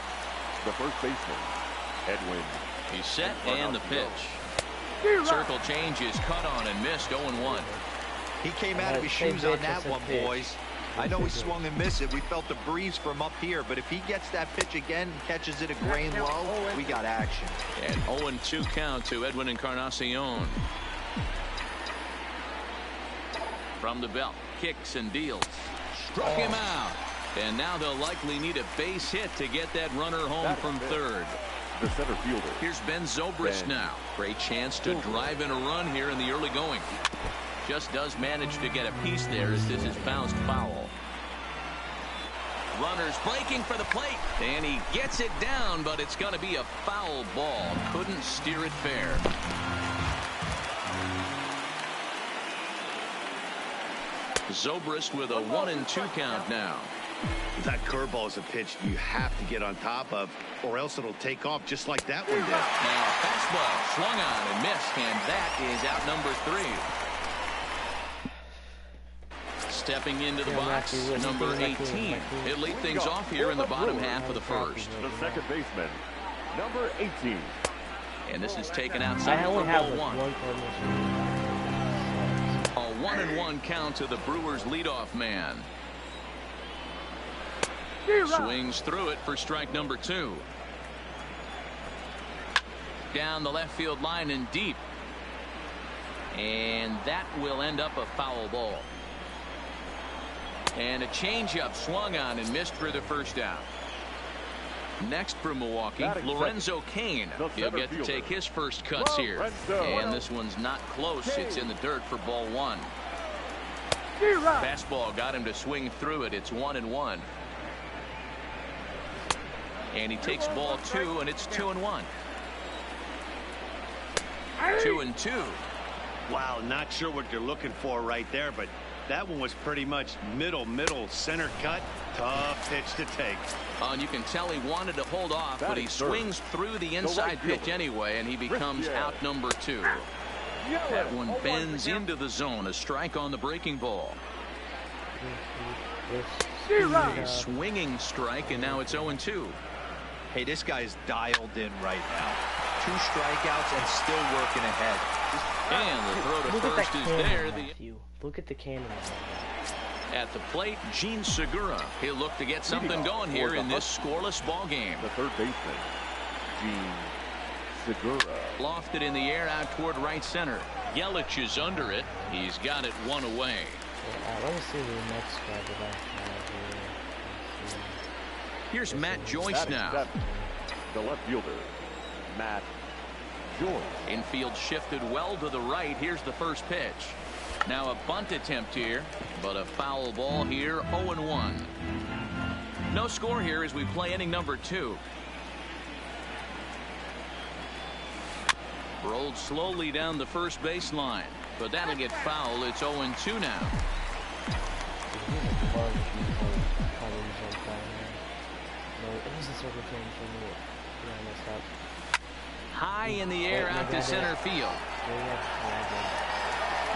The first baseman, Edwin. He's set and the pitch. Circle change is cut on and missed. 0-1. He came out of his shoes on that one, boys. I know he swung and missed it. We felt the breeze from up here, but if he gets that pitch again and catches it a grain low, we got action. And 0-2 count to Edwin Encarnacion. From the belt, kicks and deals. Struck him out. And now they'll likely need a base hit to get that runner home from third. The center fielder. Here's Ben Zobrist now. Great chance to drive in a run here in the early going. Just does manage to get a piece there as this is bounced foul. Runners breaking for the plate. And he gets it down, but it's going to be a foul ball. Couldn't steer it fair. Zobrist with a 1-2 count now. That curveball is a pitch you have to get on top of, or else it'll take off just like that one did. Now a fastball swung on and missed, and that is out number 3. Stepping into the box, number 18. He'll lead things off here in the bottom half of the first. The second baseman, number 18. And this is taken outside for ball 1. A 1-1 count to the Brewers leadoff man. Swings through it for strike number 2. Down the left field line and deep. And that will end up a foul ball. And a changeup swung on and missed for the first out. Next for Milwaukee, Lorenzo Cain. He'll get to take his first cuts here. And this one's not close. It's in the dirt for ball 1. Fastball got him to swing through it. It's 1-1. And he takes ball 2, and it's 2-1. 2-2. Wow, not sure what you're looking for right there, but that one was pretty much middle center cut. Tough pitch to take. And you can tell he wanted to hold off, but he swings through the inside pitch anyway, and he becomes out number 2. That one bends into the zone. A strike on the breaking ball. A swinging strike, and now it's 0-2. Hey, this guy's dialed in right now. 2 strikeouts and still working ahead. And the throw to first is there. Look at the cannon. At the plate, Gene Segura. He'll look to get something going here in this scoreless ball game. The third baseman, Gene Segura. Lofted in the air out toward right center. Yelich is under it. He's got it 1 away. Let me see the next guy that I have here. Here's Matt Joyce now. The left fielder, Matt Joyce. Infield shifted well to the right. Here's the first pitch. Now a bunt attempt here, but a foul ball here, 0-1. No score here as we play inning number 2. Rolled slowly down the first baseline, but that'll get foul. It's 0-2 now. High in the air out to center field.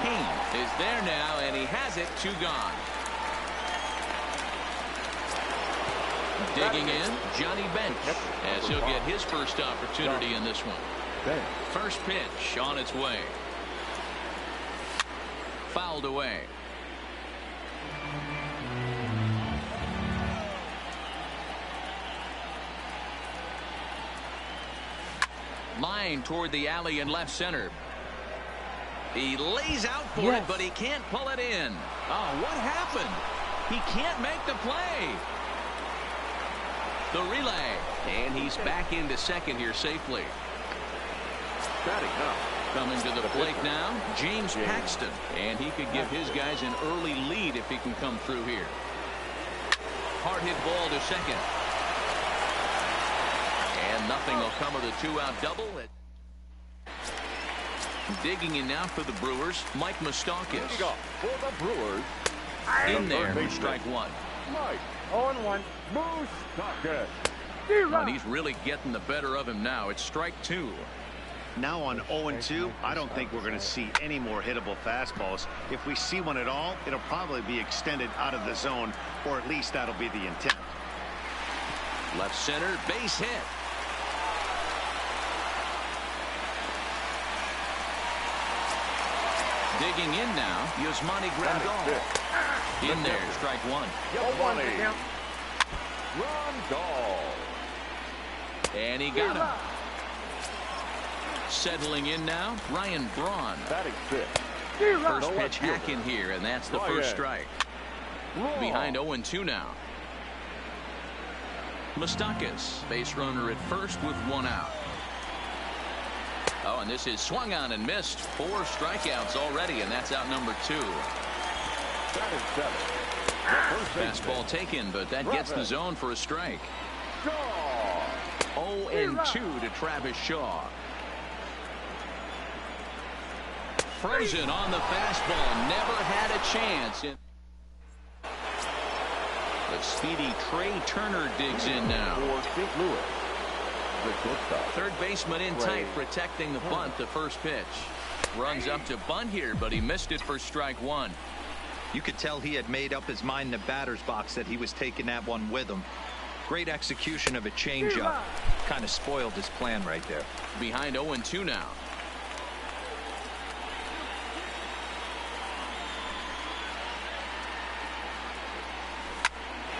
Cain is there now, and he has it. 2 gone. Digging in, Johnny Bench, as he'll get his first opportunity in this one. First pitch on its way. Fouled away. Line toward the alley in left center. He lays out for it, but he can't pull it in. Oh, what happened? He can't make the play. The relay, and he's back into second here safely. Coming to the plate now, James Paxton, and he could give his guys an early lead if he can come through here. Hard hit ball to second. And nothing will come of the 2-out double. Digging in now for the Brewers, Mike Moustakas. For the Brewers, in there for strike 1. Mike 0-1, Moustakas. And he's really getting the better of him now. It's strike 2. Now on 0-2, I don't think we're going to see any more hittable fastballs. If we see one at all, it'll probably be extended out of the zone, or at least that'll be the intent. Left center, base hit. Digging in now, Yasmani Grandal. In there, strike 1. Grandal. And he got him. Settling in now, Ryan Braun. Batting 5th. First pitch hack in here, and that's the first strike. Behind 0-2 now. Moustakas, base runner at first with 1 out. Oh, and this is swung on and missed. 4 strikeouts already, and that's out number 2. Fastball taken, but that gets the zone for a strike. 0-2 to Travis Shaw. Frozen on the fastball. Never had a chance. The speedy Trey Turner digs in now. For St. Louis, the shortstop. Third baseman in tight, protecting the bunt. The first pitch. Runs up to bunt here, but he missed it for strike one. You could tell he had made up his mind in the batter's box that he was taking that one with him. Great execution of a changeup. Kind of spoiled his plan right there. Behind 0-2 now.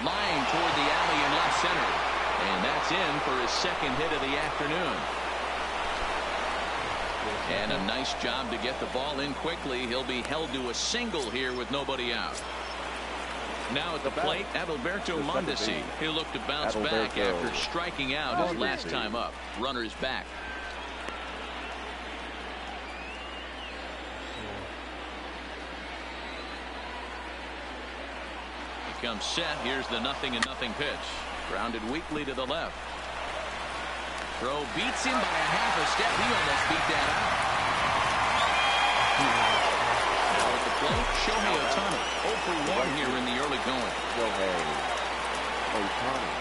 Line toward the alley in left center. And that's in for his second hit of the afternoon. And a nice job to get the ball in quickly. He'll be held to a single here with nobody out. Now at the plate, Adalberto Mondesi. He'll look to bounce back after striking out his last time up. Runner's back. He comes set. Here's the 0-0 pitch. Grounded weakly to the left. Throw beats him by a half a step. He almost beat that out. Now at the plate, Shohei Ohtani. 0 for 1 here in the early going. Shohei Ohtani.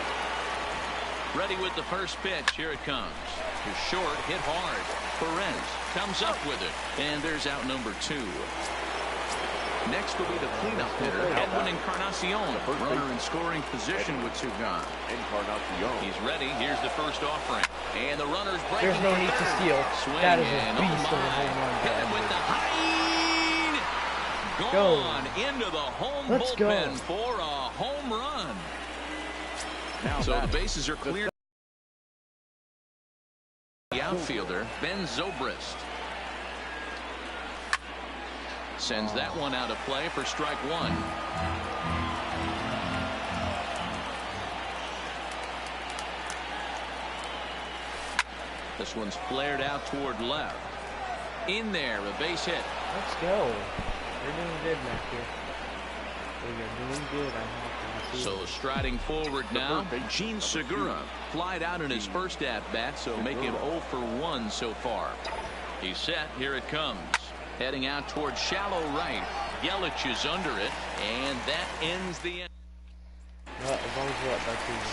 Ready with the first pitch. Here it comes. To short, hit hard. Perez comes up with it. And there's out number 2. Next will be the cleanup hitter, Edwin Encarnacion. Runner in scoring position with 2 gone. Encarnacion. He's ready. Here's the first offering. And the runner's breaking. There's no need to steal. Swing That is a and beast of a home run. hit it with the height. Gone into the home bullpen for a home run. Now so the bases are clear. The outfielder, Ben Zobrist. Sends that one out of play for strike one. This one's flared out toward left. In there, a base hit. Let's go. We're doing good, Matthew. We are doing good. So striding forward now, Gene Segura flied out in his first at-bat, so make him 0 for 1 so far. He's set. Here it comes. Heading out towards shallow right. Yelich is under it, and that ends the inning.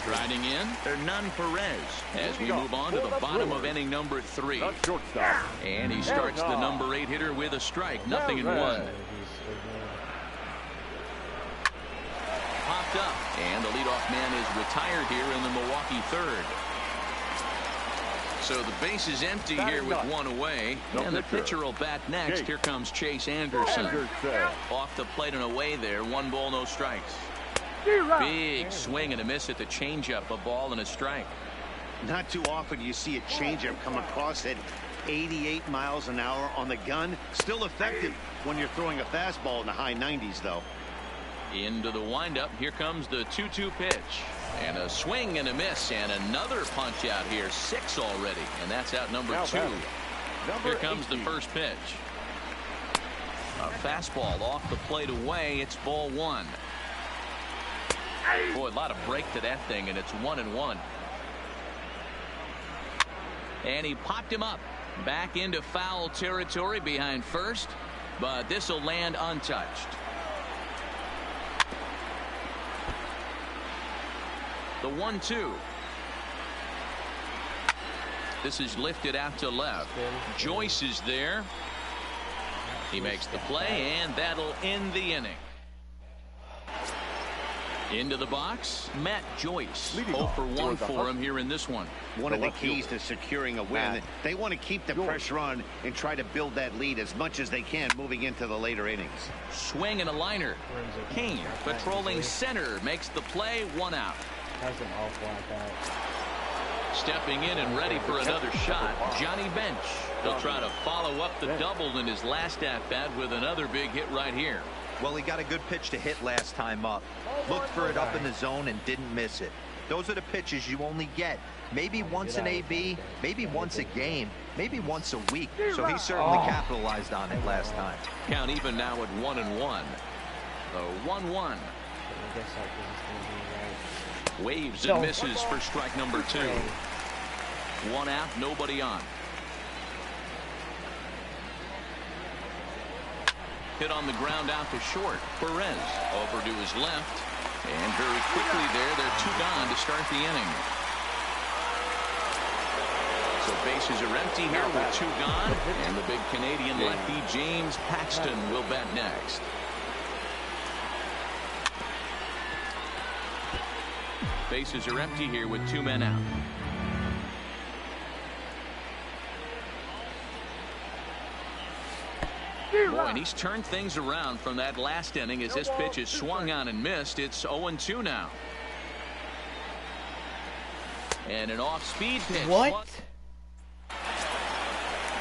Striding in, Hernan Perez as we move on to the bottom of inning number 3. And he starts the number 8 hitter with a strike. 0-1. Popped up, and the leadoff man is retired here in the Milwaukee third. So the base is empty here with 1 away, and the pitcher will bat next. Here comes Chase Anderson. Off the plate and away there. 1 ball, no strikes. Big swing and a miss at the changeup. A ball and a strike. Not too often you see a changeup come across at 88 miles an hour on the gun. Still effective when you're throwing a fastball in the high 90s, though. Into the windup. Here comes the 2-2 pitch. And a swing and a miss, and another punch out here. 6 already, and that's out number 2. Here comes the first pitch. A fastball off the plate away. It's ball 1. Boy, a lot of break to that thing, and it's 1-1. And he popped him up. Back into foul territory behind first, but this will land untouched. The 1-2. This is lifted out to left. Joyce is there. He makes the play, and that'll end the inning. Into the box, Matt Joyce. 0 for 1 for him here in this one. One of the keys to securing a win. They want to keep the pressure on and try to build that lead as much as they can moving into the later innings. Swing and a liner. Kane patrolling center makes the play. 1 out. That's an awful at-bat. Stepping in and ready for another shot, Johnny Bench. He'll try to follow up the double in his last at-bat with another big hit right here. Well, he got a good pitch to hit last time up. Looked for it up in the zone and didn't miss it. Those are the pitches you only get. Maybe once an AB, maybe once a game, maybe once a week. So he certainly capitalized on it last time. Count even now at 1-1. The 1-1. Waves and misses for strike number 2. 1 out, nobody on. Hit on the ground out to short. Perez over to his left. And very quickly there, they're 2 gone to start the inning. So bases are empty here with 2 gone. And the big Canadian lefty James Paxton will bat next. Bases are empty here with 2 men out. Boy, and he's turned things around from that last inning as this pitch is swung on and missed. It's 0-2 now. And an off-speed pitch. What?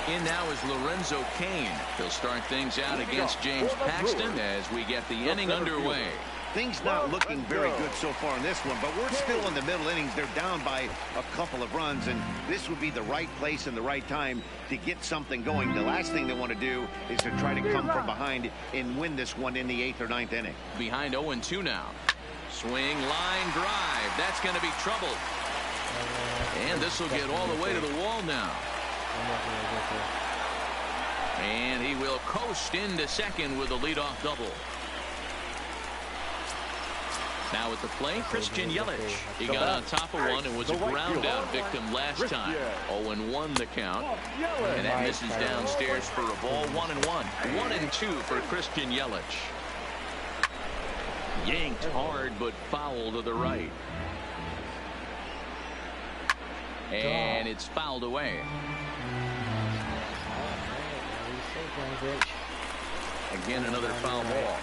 In now is Lorenzo Cain. He'll start things out against James Paxton as we get the inning underway. Things not looking very good so far in this one, but we're still in the middle innings. They're down by a couple of runs, and this would be the right place and the right time to get something going. The last thing they want to do is to try to come from behind and win this one in the 8th or 9th inning. Behind 0-2 now. Swing, line, drive. That's going to be trouble. And this will get all the way to the wall now. And he will coast into second with a leadoff double. Now at the plate, Christian Yelich. He got on top of one and was a ground out victim last time. 0-1 the count. And that misses downstairs for a ball. 1-1. 1-2 for Christian Yelich. Yanked hard but foul to the right. And it's fouled away. Again, another foul ball.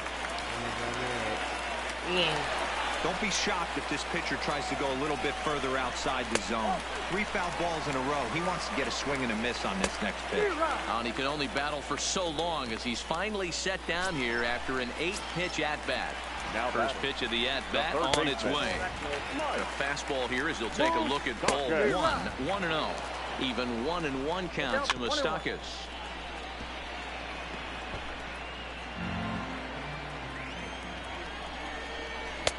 Don't be shocked if this pitcher tries to go a little bit further outside the zone. 3 foul balls in a row. He wants to get a swing and a miss on this next pitch. And he can only battle for so long as he's finally set down here after an 8-pitch at-bat. First pitch of the at-bat on its way. A fastball here as he'll take a look at ball 1. 1-0. Even 1-1 counts to Moustakas.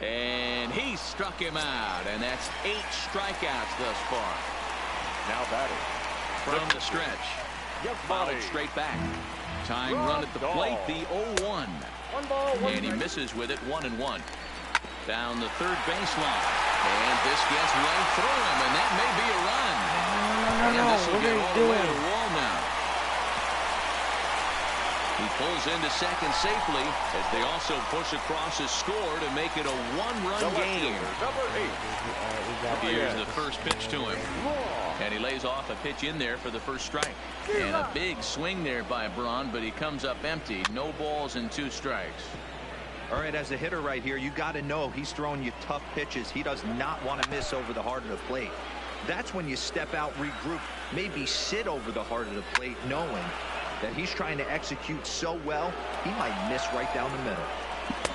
And he struck him out, and that's 8 strikeouts thus far. Now batting from the stretch. Fouled straight back. Tying run at the plate, the 0-1. And he misses with it. 1-1. Down the third baseline. And this gets right through him, and that may be a run. And this will get all the way to the wall now. He pulls into second safely as they also push across his score to make it a 1-run game. Here's the first pitch to him. And he lays off a pitch in there for the first strike. And a big swing there by Braun, but he comes up empty. No balls and 2 strikes. All right, as a hitter right here, you got to know he's throwing you tough pitches. He does not want to miss over the heart of the plate. That's when you step out, regroup, maybe sit over the heart of the plate, knowing that he's trying to execute so well, he might miss right down the middle.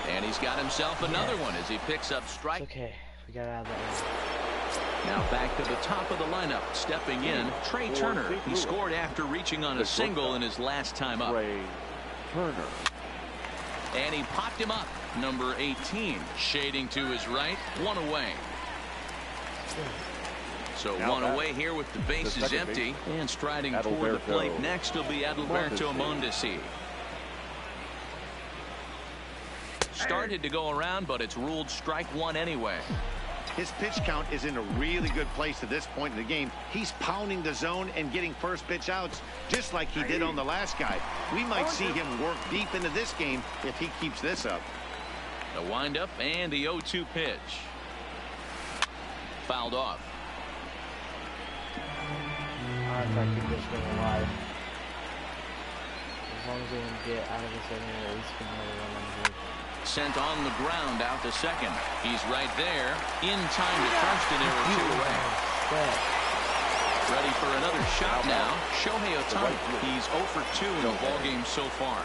And he's got himself another one as he picks up strike. Okay, we got out of that one. Now back to the top of the lineup. Stepping in, Trey Turner. He scored after reaching on a single in his last time up. Trey Turner. And he popped him up. Number 18, shading to his right. 1 away. So now 1 away here with the bases empty. And striding toward the plate next will be Adalberto Mondesi. Started to go around, but it's ruled strike 1 anyway. His pitch count is in a really good place at this point in the game. He's pounding the zone and getting first pitch outs just like he did on the last guy. We might see him work deep into this game if he keeps this up. The windup and the 0-2 pitch. Fouled off. I thought he was going to alive. As long as they can get out of this inning, at least get another run on the board. Sent on the ground out to second. He's right there in time to first, and there are 2 away. Ready for another shot now. Shohei Ohtani. He's 0 for 2 in the ballgame so far.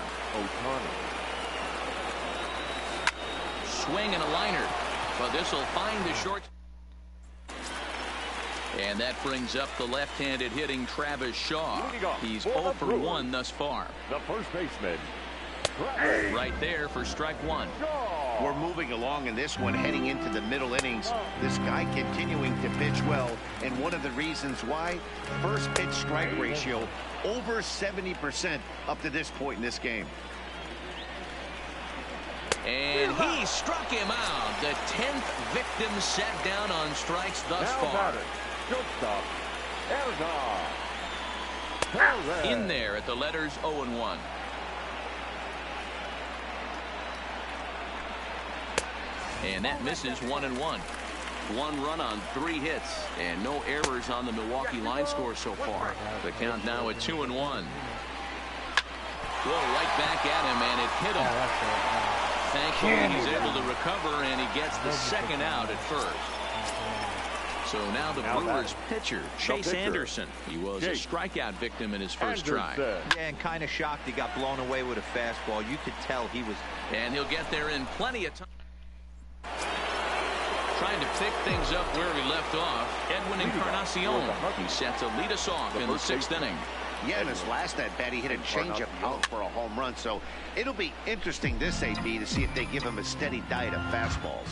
Swing and a liner, but this will find the short. And that brings up the left-handed hitting Travis Shaw. He's 0 for 1 thus far. The first baseman. Right there for strike 1. We're moving along in this one, heading into the middle innings. This guy continuing to pitch well, and one of the reasons why, first pitch strike ratio over 70% up to this point in this game. And he struck him out. The 10th victim set down on strikes thus far. Shortstop, In there at the letters 0-1. And that misses 1-1. 1 run on 3 hits and no errors on the Milwaukee line score so far. The count now at 2-1. Throw right back at him, and it hit him. Thankfully, he's able to recover, and he gets the second out at first. So now the Brewers pitcher, Chase Anderson. He was a strikeout victim in his first try. Yeah, and kind of shocked he got blown away with a fastball. You could tell he was. And he'll get there in plenty of time. Trying to pick things up where he left off, Edwin Encarnacion. He set to lead us off in the 6th inning. Yeah, in his last at-bat, he hit a changeup out for a home run. So it'll be interesting this AB to see if they give him a steady diet of fastballs.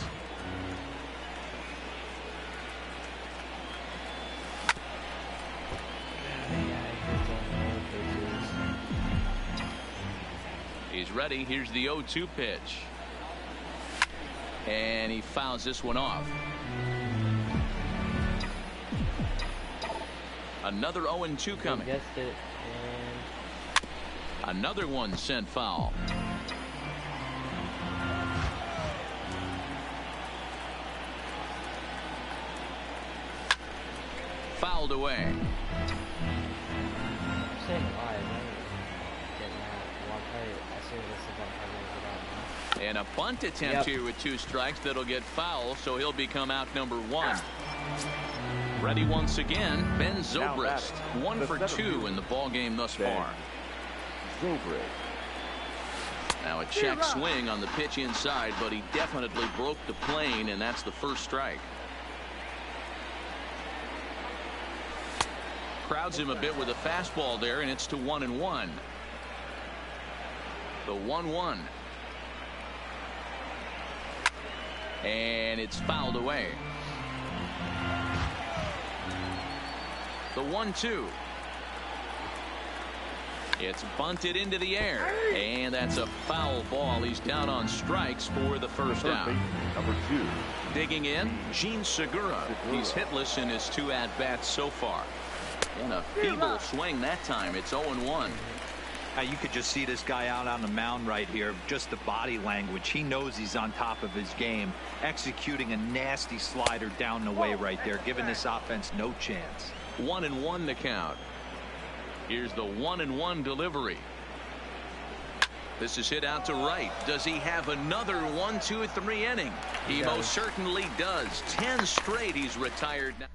He's ready. Here's the 0-2 pitch. And he fouls this one off. Another 0-2 coming. Guessed it, and another one sent foul. Fouled away. I'm saying live. And a bunt attempt here with 2 strikes that'll get foul, so he'll become out number 1. Ready once again, Ben Zobrist. 1 for 2 in the ball game thus far. Now a check swing on the pitch inside, but he definitely broke the plane, and that's the first strike. Crowds him a bit with a fastball there, and it's to 1-1. The 1-1. And it's fouled away. The 1-2. It's bunted into the air, and that's a foul ball. He's down on strikes for the first out. Number 2. Digging in, Gene Segura. He's hitless in his 2 at-bats so far. And a feeble swing that time. It's 0-1. You could just see this guy out on the mound right here. Just the body language. He knows he's on top of his game. Executing a nasty slider down the way right there, giving this offense no chance. 1-1 the count. Here's the 1-1 delivery. This is hit out to right. Does he have another 1, 2, 3 inning? He most certainly does. 10 straight he's retired now.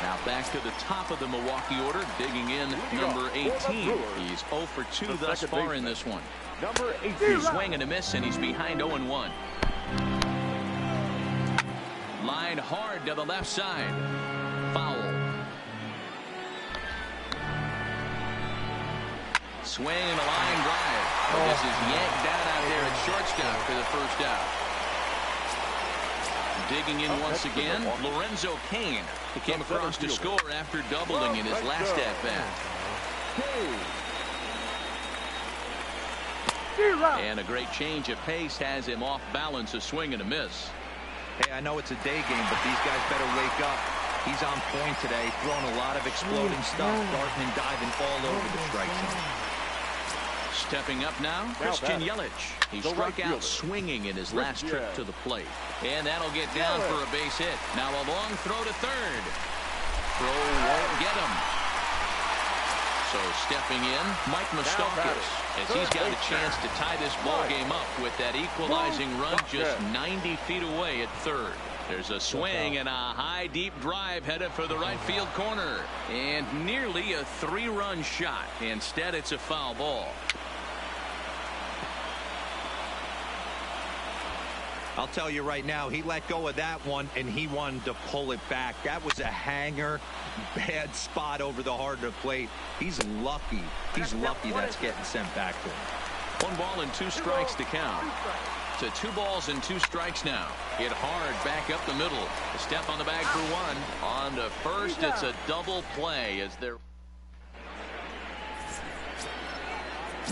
Now back to the top of the Milwaukee order, digging in number 18. He's 0 for 2 thus far in this one. Number 18. Swing and a miss, and he's behind 0-1. Line hard to the left side. Foul. Swing and a line drive. This is yanked down out there at shortstop for the first out. Digging in once again, Lorenzo Cain. He came across to score after doubling in his last at-bat. And a great change of pace has him off balance, a swing and a miss. Hey, I know it's a day game, but these guys better wake up. He's on point today, throwing a lot of exploding stuff, darting and diving all over the strike zone. Stepping up now, Christian Yelich. He struck out swinging in his last trip to the plate. And that'll get down for a base hit. Now a long throw to third. Throw won't get him. So stepping in, Mike Moustakas, as he's got a chance to tie this ball game up with that equalizing run just 90 feet away at third. There's a swing and a high deep drive headed for the right field corner. And nearly a 3-run shot. Instead, it's a foul ball. I'll tell you right now, he let go of that one, and he wanted to pull it back. That was a hanger, bad spot over the heart of the plate. He's lucky. He's lucky that's getting sent back to him. 1 ball and 2 strikes to count. To 2 balls and 2 strikes now. Hit hard back up the middle. A step on the bag for 1. On to first, it's a double play as they're.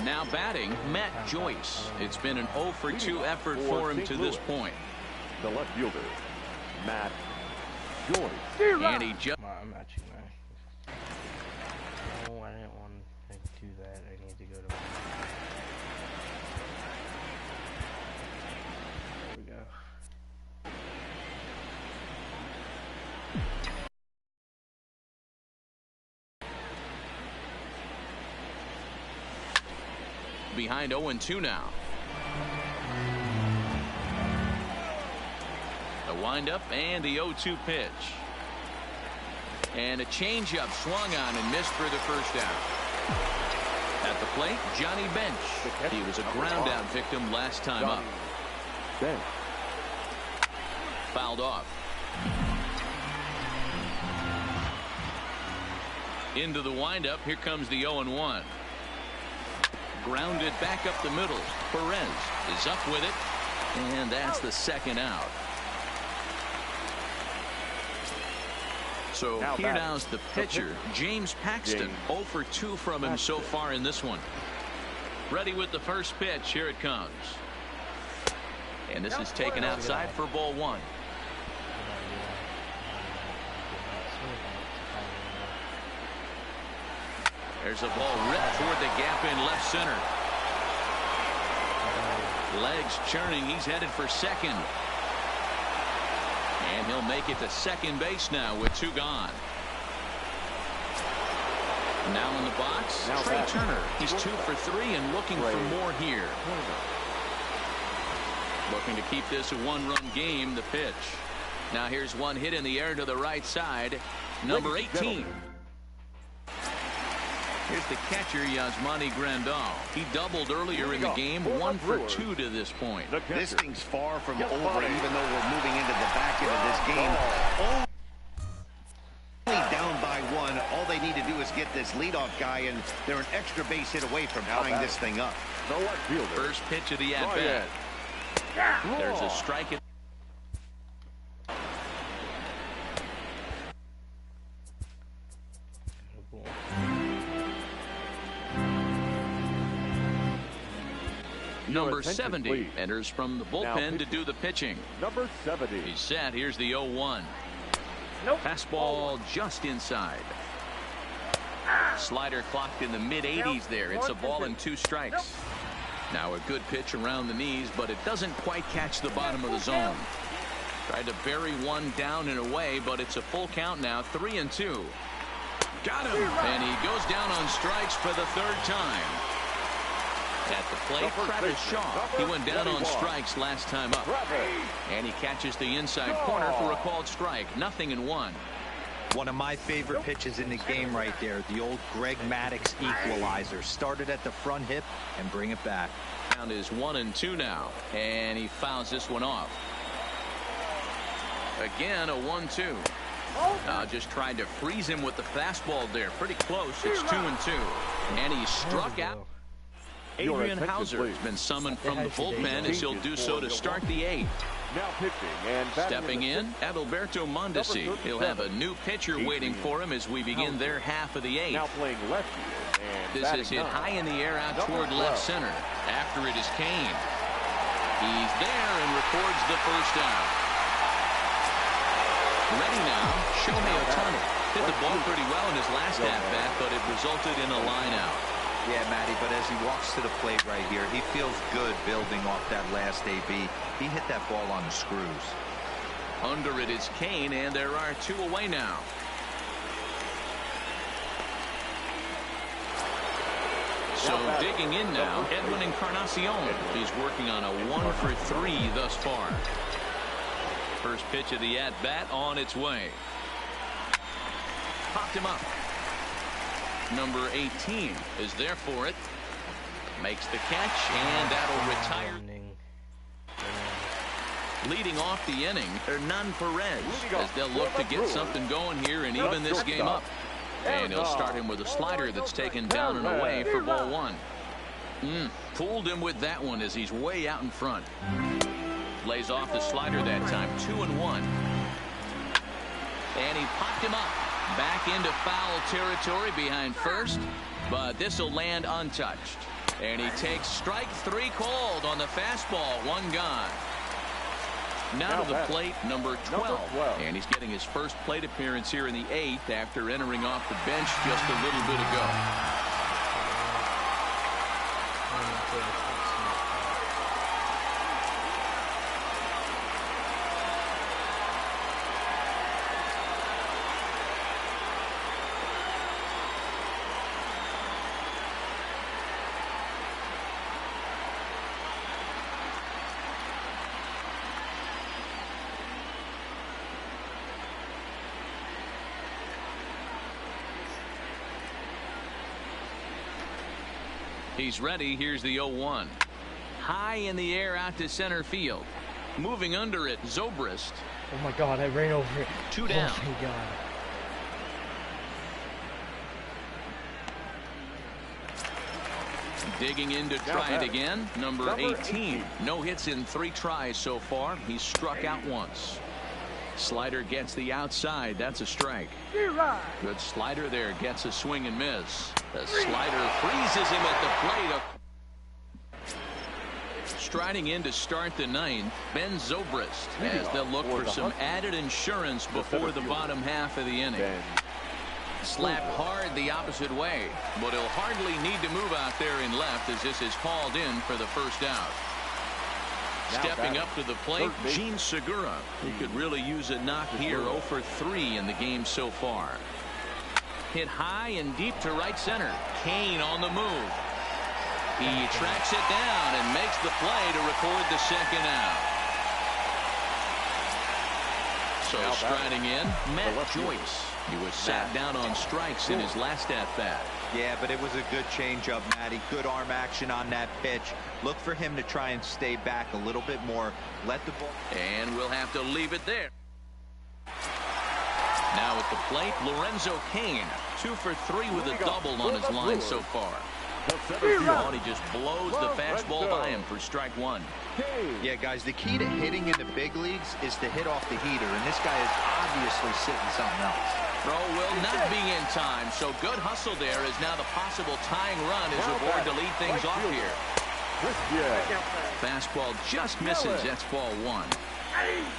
Now batting, Matt Joyce. It's been an 0 for 2 effort for him to this point. The left fielder, Matt Joyce. And he just... I'm actually not. No, I didn't want to do that. I need to go to... There we go. Behind 0-2 now. The windup and the 0-2 pitch. And a changeup swung on and missed for the first out. At the plate, Johnny Bench. He was a ground out victim last time up. Bench. Fouled off. Into the windup. Here comes the 0-1. Grounded back up the middle. Perez is up with it. And that's the second out. So here now's the pitcher, James Paxton. 0 for 2 from him so far in this one. Ready with the first pitch. Here it comes. And this is taken outside for ball 1. There's a ball ripped toward the gap in left center. Legs churning. He's headed for second. And he'll make it to second base now with 2 gone. Now in the box, Trey Turner. He's 2 for 3 and looking for more here. Looking to keep this a 1-run game. The pitch. Now here's one hit in the air to the right side. Number 18. Here's the catcher, Yasmani Grandal. He doubled earlier in the game. 1 for 2 to this point. This thing's far from over, even though we're moving into the back end of this game. Only down by 1. All they need to do is get this leadoff guy, and they're an extra base hit away from tying this thing up. First pitch of the at-bat. There's a strike. Number 70 enters from the bullpen to do the pitching. Number 70. He's set. Here's the 0-1. Fastball just inside. Slider clocked in the mid-80s there. It's a ball and 2 strikes. Now a good pitch around the knees, but it doesn't quite catch the bottom of the zone. Tried to bury one down and away, but it's a full count now. 3-2. Got him. And he goes down on strikes for the 3rd time. At the plate, Travis Shaw. He went down on strikes last time up. And he catches the inside corner for a called strike. 0-1. One of my favorite pitches in the game right there. The old Greg Maddux equalizer. Started at the front hip and bring it back. Count is 1-2 now. And he fouls this one off. Again, a 1-2. Just tried to freeze him with the fastball there. Pretty close. It's 2-2. And he struck out. Adrian Hauser has been summoned from the bullpen as he'll do so to start the 8th. Now pitching and stepping in, Adalberto Mondesi. He'll have a new pitcher waiting for him as we begin their half of the 8th. Now playing left field. This is hit high in the air out toward left center. After it is Kane. He's there and records the first out. Ready now, Shohei Ohtani. Hit the ball pretty well in his last at-bat, but it resulted in a line out. Yeah, Matty, but as he walks to the plate right here, he feels good building off that last AB. He hit that ball on the screws. Under it is Kane, and there are 2 away now. So digging in now, Edwin Encarnacion. He's working on a 1 for 3 thus far. First pitch of the at-bat on its way. Popped him up. Number 18 is there for it. Makes the catch, and that'll retire. Leading off the inning, Hernan Perez, as they'll look to get something going here and even this game up. And he'll start him with a slider that's taken down and away for ball 1. Fooled him with that one as he's way out in front. Lays off the slider that time. 2-1. And he popped him up. Back into foul territory behind first, but this will land untouched. And he takes strike 3 called on the fastball. 1 gone. Now to the plate, number 12. And he's getting his first plate appearance here in the 8th after entering off the bench just a little bit ago. He's ready. Here's the 0-1. High in the air out to center field. Moving under it, Zobrist. Oh my God, I ran over it. 2 down. Oh my God. Digging in to try it again. Number 18. No hits in 3 tries so far. He's struck out once. Slider gets the outside. That's a strike. Good slider there. Gets a swing and miss. The slider freezes him at the plate. Striding in to start the 9th, Ben Zobrist, as they'll look for some added insurance before the bottom half of the inning. Slapped hard the opposite way, but he'll hardly need to move out there in left as this is hauled in for the first out. Stepping up to the plate, Gene Segura. He could really use a knock here. 0 for 3 in the game so far. Hit high and deep to right center. Kane on the move. He tracks it down and makes the play to record the 2nd out. So striding in, Matt Joyce. He was sat down on strikes in his last at-bat. Yeah, but it was a good changeup, Matty. Good arm action on that pitch. Look for him to try and stay back a little bit more. Let the ball. And we'll have to leave it there. Now at the plate, Lorenzo Cain. 2 for 3 with a double on his line so far. And he just blows the fastball by him for strike 1. Yeah, guys, the key to hitting in the big leagues is to hit off the heater, and this guy is obviously sitting something else. Throw will not be in time, so good hustle there as now the possible tying run is aboard to lead things off here. Fastball just misses. That's ball 1.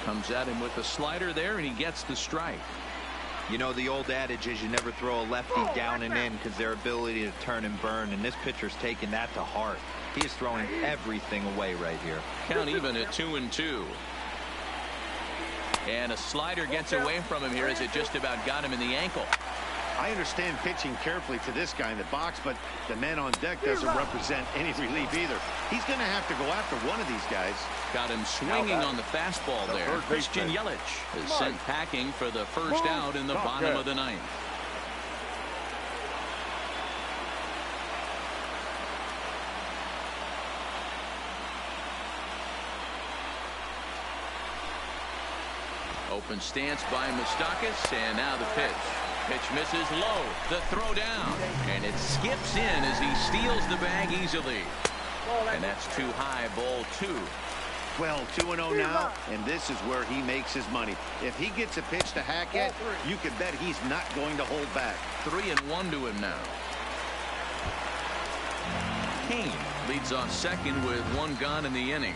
Comes at him with a slider there, and he gets the strike. You know, the old adage is you never throw a lefty down and in because their ability to turn and burn, and this pitcher's taking that to heart. He is throwing everything away right here. Count even at 2-2. And a slider gets away from him here as it just about got him in the ankle. I understand pitching carefully to this guy in the box, but the man on deck doesn't represent any relief either. He's going to have to go after one of these guys. Got him swinging on the fastball there. Christian Yelich is sent packing for the first out in the bottom of the 9th. Open stance by Moustakas, and now the pitch. Pitch misses low. The throw down. And it skips in as he steals the bag easily. And that's too high, ball 2. Well, 2-0 now, and this is where he makes his money. If he gets a pitch to Hackett, you can bet he's not going to hold back. 3-1 to him now. Cain leads off second with 1 gone in the inning.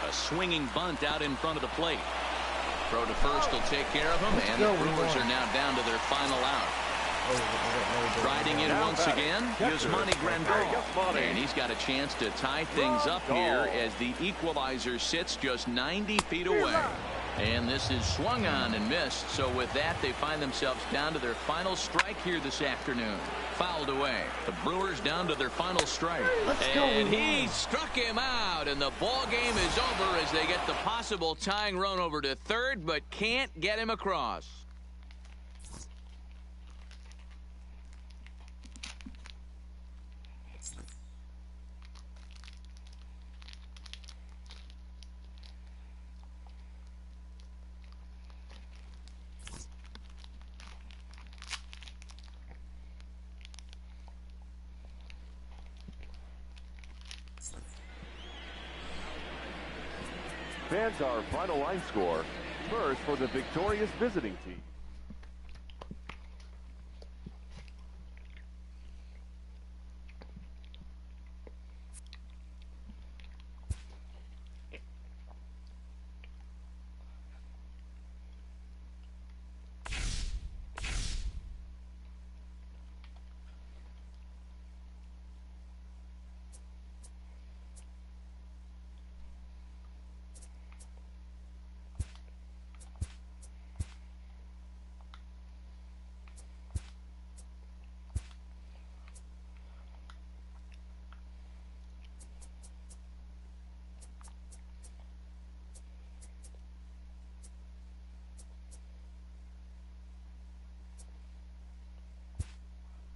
A swinging bunt out in front of the plate. Throw to first will take care of him, and the Brewers are now down to their final out. Riding in once again, Yasmani Grandal. And he's got a chance to tie things up here as the equalizer sits just 90 feet away. And this is swung on and missed. So with that, they find themselves down to their final strike here this afternoon. Fouled away. The Brewers down to their final strike. And he struck him out, and the ball game is over as they get the possible tying run over to third, but can't get him across. Fans, our final line score. First for the victorious visiting team.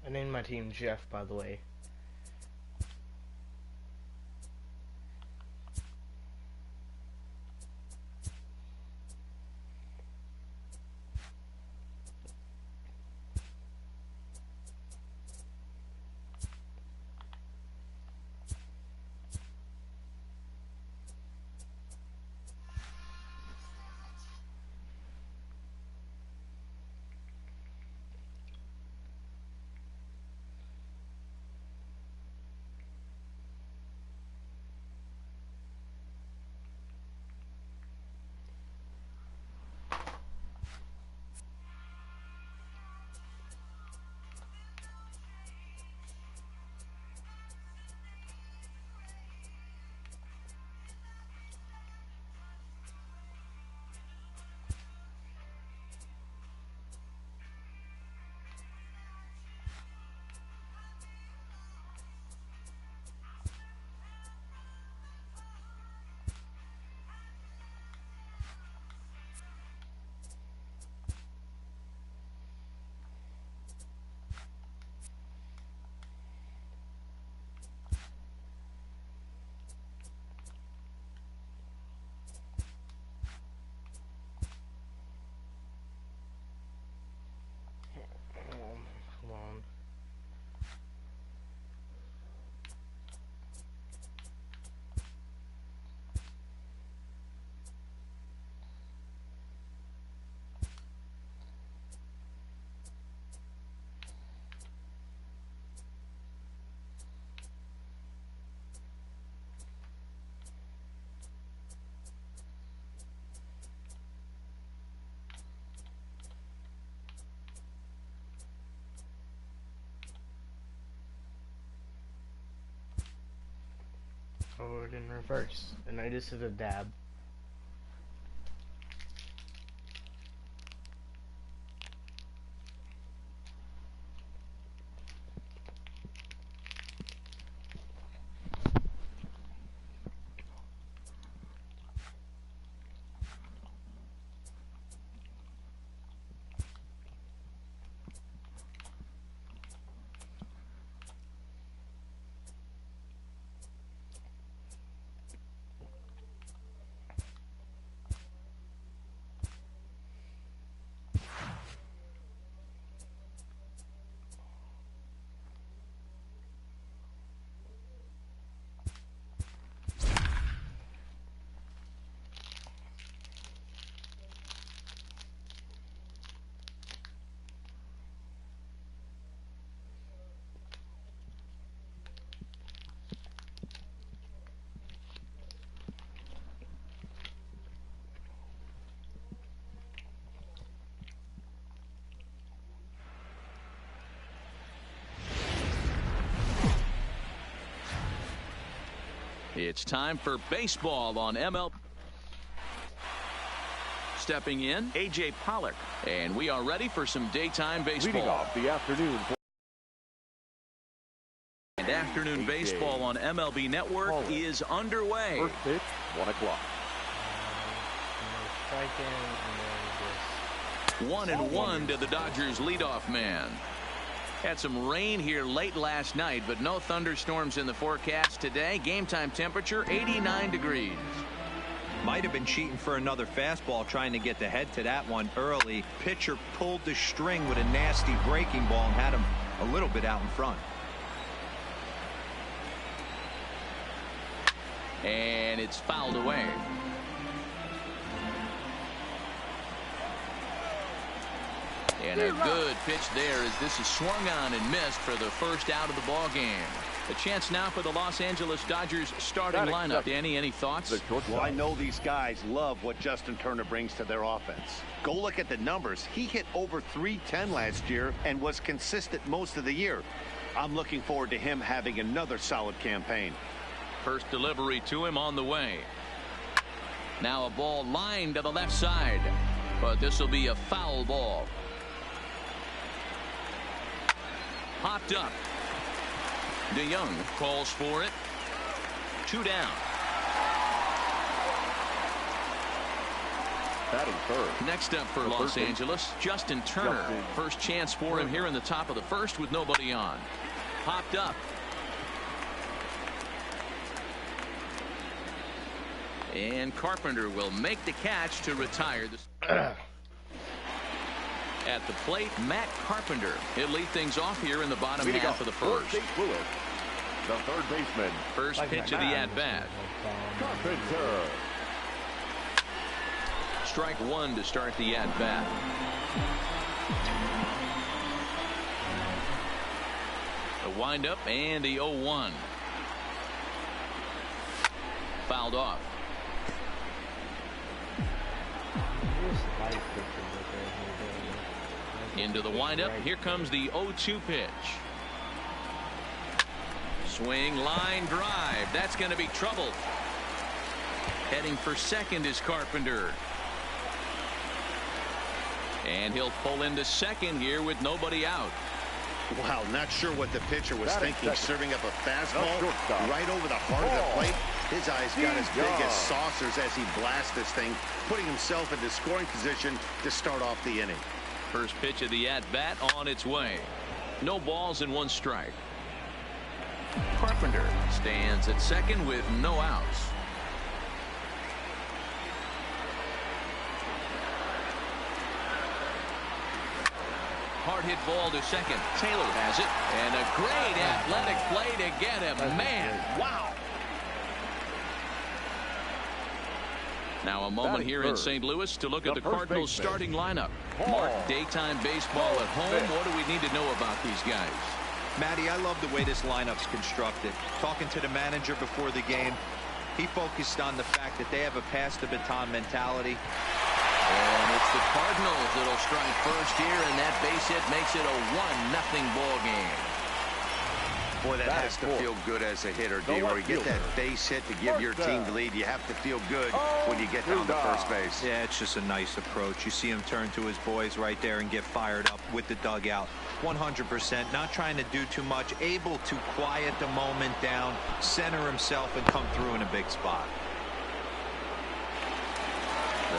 I named my team Jeff, by the way. Hold on. Forward and reverse, and I just did a dab. It's time for baseball on ML. Stepping in, A.J. Pollock. And we are ready for some daytime baseball. Leading off the afternoon. And afternoon baseball on MLB Network is underway. First pitch, 1 o'clock. 1-1 to the Dodgers leadoff man. Had some rain here late last night, but no thunderstorms in the forecast today. Game time temperature 89 degrees. Might have been cheating for another fastball, trying to get the head to that one early. Pitcher pulled the string with a nasty breaking ball and had him a little bit out in front. And it's fouled away. And a good pitch there as this is swung on and missed for the first out of the ball game. A chance now for the Los Angeles Dodgers starting lineup. Danny, any thoughts? Well, I know these guys love what Justin Turner brings to their offense. Go look at the numbers. He hit over .310 last year and was consistent most of the year. I'm looking forward to him having another solid campaign. First delivery to him on the way. Now a ball lined to the left side, but this will be a foul ball. Popped up. DeYoung calls for it. 2 down. Batting third. Next up for Los Angeles, Justin Turner. First chance for him here in the top of the first with nobody on. Popped up. And Carpenter will make the catch to retire. At the plate, Matt Carpenter. He'll lead things off here in the bottom half of the first. Lewis, the third baseman. First pitch of the at-bat. Carpenter. Strike one to start the at-bat. The windup and the 0-1. Fouled off. Into the windup. Here comes the 0-2 pitch. Swing, line drive. That's going to be trouble. Heading for second is Carpenter. And he'll pull into second here with nobody out. Wow, not sure what the pitcher was thinking, serving up a fastball right over the heart of the plate. His eyes got as big as saucers as he blasts this thing, putting himself into scoring position to start off the inning. First pitch of the at-bat on its way. No balls and one strike. Carpenter stands at second with no outs. Hard hit ball to second. Taylor has it. And a great athletic play to get him. Man, wow. Now a moment here in St. Louis to look at the Cardinals starting lineup. Mark, daytime baseball at home. What do we need to know about these guys? Matty, I love the way this lineup's constructed. Talking to the manager before the game, he focused on the fact that they have a pass the baton mentality. And it's the Cardinals that'll strike first here, and that base hit makes it a 1-0 ball game. Boy, that has to feel good as a hitter, D-Roy. You get that base hit to give your team the lead. You have to feel good when you get down to first base. Yeah, it's just a nice approach. You see him turn to his boys right there and get fired up with the dugout. 100%, not trying to do too much, able to quiet the moment down, center himself, and come through in a big spot.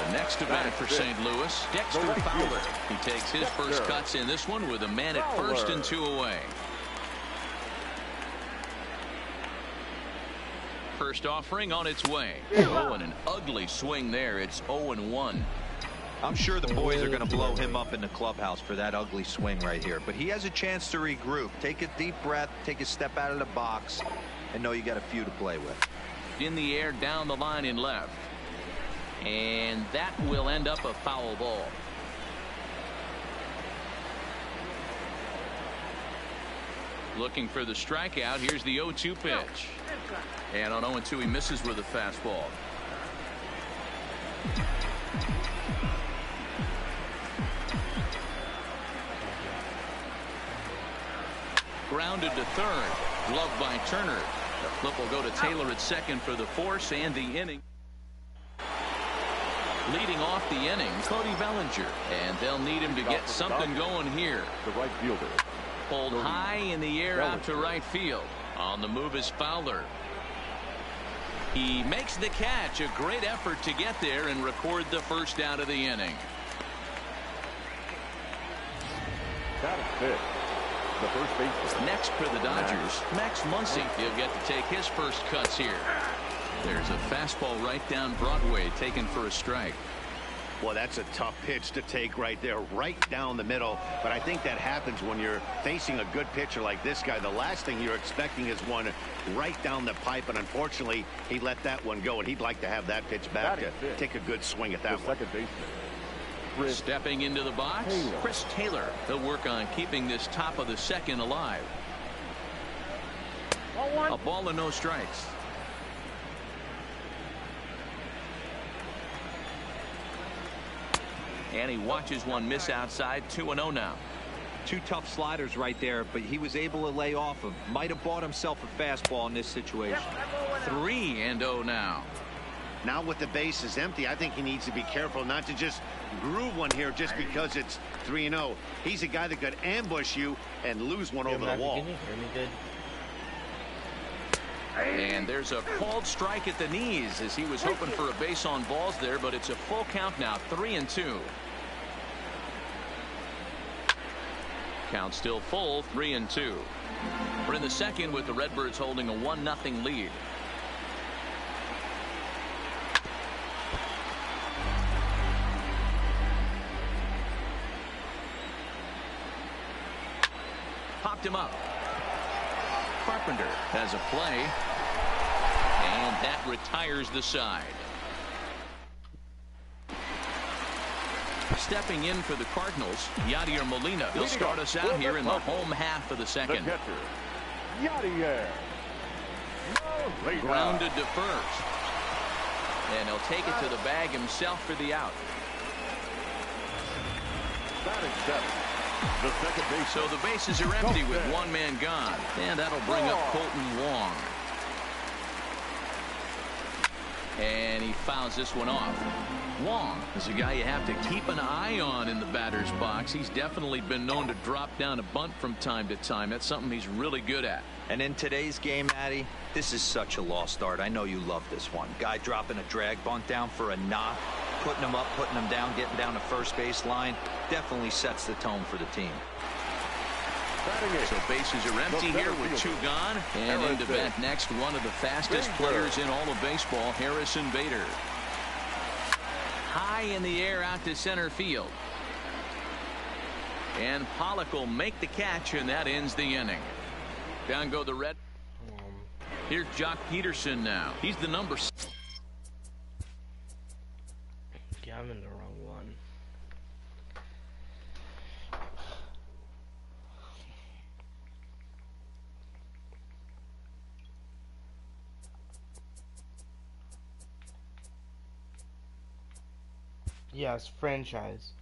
The next to bat for St. Louis, Dexter Fowler. He takes his first cuts in this one with a man at first and 2 away. First offering on its way. Oh, and an ugly swing there. It's 0-1. I'm sure the boys are going to blow him up in the clubhouse for that ugly swing right here. But he has a chance to regroup. Take a deep breath, take a step out of the box, and know you got a few to play with. In the air, down the line in left. And that will end up a foul ball. Looking for the strikeout. Here's the 0-2 pitch. And on 0-2 he misses with a fastball. Grounded to third. Gloved by Turner. The flip will go to Taylor at second for the force and the inning. Leading off the inning, Cody Bellinger. And they'll need him to get something going here. The right fielder. Pulled high in the air out to right field. On the move is Fowler. He makes the catch. A great effort to get there and record the first out of the inning. That is fifth. The first baseman. Next for the Dodgers, Max Muncy. He'll get to take his first cuts here. There's a fastball right down Broadway taken for a strike. Well, that's a tough pitch to take right there, right down the middle. But I think that happens when you're facing a good pitcher like this guy. The last thing you're expecting is one right down the pipe, and unfortunately, he let that one go, and he'd like to have that pitch back to take a good swing at that one. Second baseman. Stepping into the box, Chris Taylor. They'll work on keeping this top of the second alive. A ball and no strikes. And he watches one miss outside. 2-0 now. Two tough sliders right there, but he was able to lay off him. Might have bought himself a fastball in this situation. 3-0 now. Now with the bases empty, I think he needs to be careful not to just groove one here just because it's 3-0. He's a guy that could ambush you and lose one over the wall. Can you hear me good? And there's a called strike at the knees as he was hoping for a base on balls there, but it's a full count now, 3-2. Count still full, 3-2. We're in the second with the Redbirds holding a 1-0 lead. Popped him up. Carpenter has a play, and that retires the side. Stepping in for the Cardinals, Yadier Molina. He'll start us out here in the home half of the second. The catcher, Yadier Molina. Grounded to first. And he'll take it to the bag himself for the out. Batting seventh, the second base. So the bases are empty with one man gone. And that'll bring up Colton Wong. And he fouls this one off. Wong is a guy you have to keep an eye on in the batter's box. He's definitely been known to drop down a bunt from time to time. That's something he's really good at. And in today's game, Matty, this is such a lost art. I know you love this one. Guy dropping a drag bunt down for a knock, putting him up, putting him down, getting down the first base line. Definitely sets the tone for the team. So bases are empty here with two gone. And into bat next, one of the fastest players in all of baseball, Harrison Bader. High in the air out to center field. And Pollock will make the catch, and that ends the inning. Down go the Red. Here's Jock Peterson now. He's the number. Yeah, I'm in the wrong one. Yes, franchise.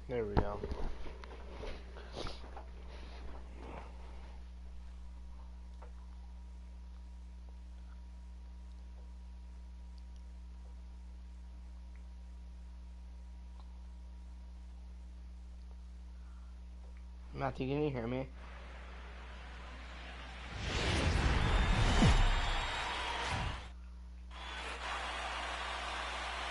There we go. Matthew, can you hear me?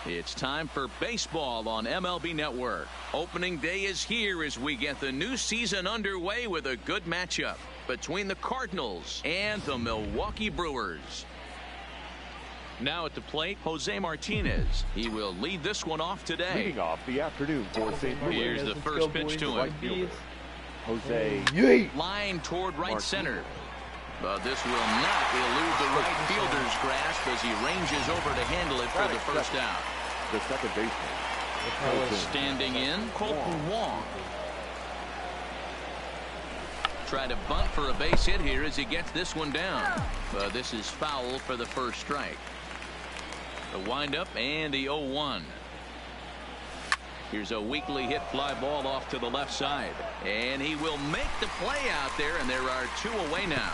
It's time for baseball on MLB Network. Opening day is here as we get the new season underway with a good matchup between the Cardinals and the Milwaukee Brewers. Now at the plate, Jose Martinez. He will lead this one off today. Leading off the afternoon for St. Louis. Here's the first pitch to him. Right fielder, Jose Line toward right center. But this will not elude the right fielder's grasp as he ranges over to handle it for the first out. The second baseman, Standing in, Colton Wong. Try to bunt for a base hit here as he gets this one down. But this is foul for the first strike. The windup and the 0-1. Here's a weakly hit fly ball off to the left side. And he will make the play out there, and there are 2 away now.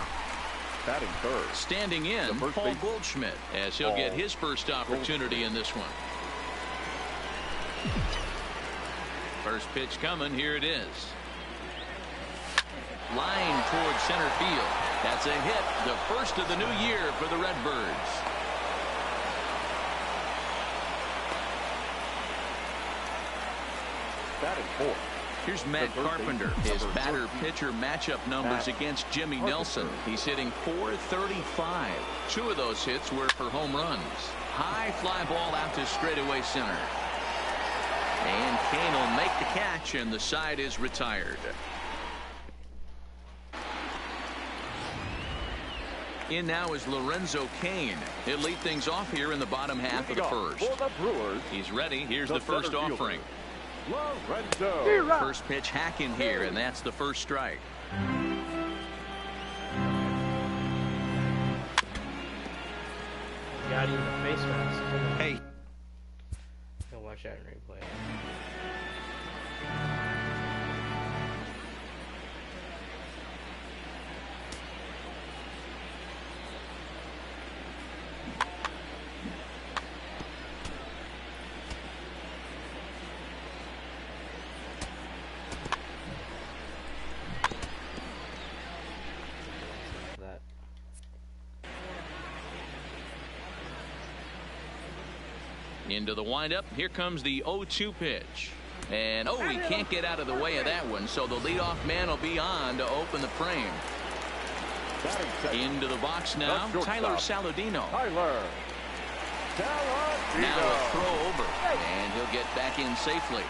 Batting third. Standing in, Paul Goldschmidt, as he'll get his first opportunity in this one. First pitch coming. Here it is. Line towards center field. That's a hit. The first of the new year for the Redbirds. Batting fourth. Here's Matt Carpenter. His batter-pitcher matchup numbers against Jimmy Nelson. He's hitting .435. 2 of those hits were for home runs. High fly ball out to straightaway center. And Kane will make the catch, and the side is retired. In now is Lorenzo Cain. He'll lead things off here in the bottom half of the first. For the Brewers, he's ready. Here's the first offering. Lorenzo. First pitch hack in here, and that's the first strike. Got him in the face mask. Hey. Go watch that in replay. Into the windup. Here comes the 0-2 pitch. And he can't get out of the way of that one, so the leadoff man will be on to open the frame. Into the box now, Tyler Saladino. Now a throw over, and he'll get back in safely.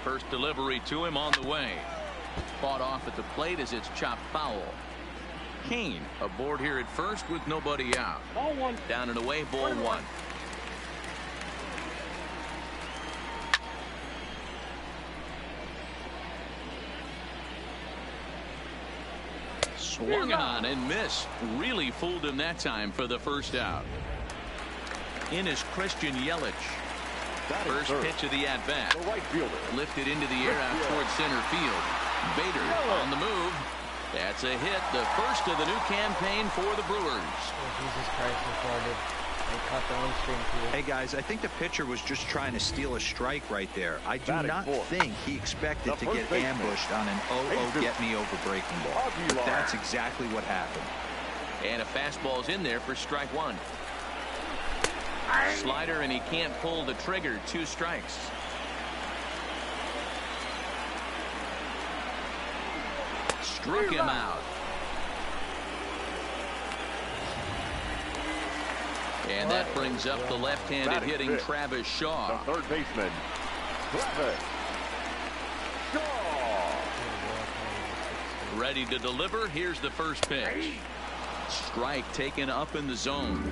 First delivery to him on the way. Fought off at the plate as it's chopped foul. Kane aboard here at first with nobody out. Ball one. Down and away, ball one. Swung on and missed. Really fooled him that time for the first out. In is Christian Yelich. First pitch of the at-bat. The right fielder. Lifted into the air out towards center field. Bader on the move. That's a hit, the first of the new campaign for the Brewers. Oh, Jesus Christ, retarded. They caught the on-screen too. Hey guys, I think the pitcher was just trying to steal a strike right there. I do not think he expected to get ambushed on an 0-0 get-me-over breaking ball. But that's exactly what happened. And a fastball's in there for strike one. Slider, and he can't pull the trigger. 2 strikes. Struck him out. And that brings up the left-handed hitting Travis Shaw. The third baseman, Travis Shaw. Ready to deliver. Here's the first pitch. Strike taken up in the zone.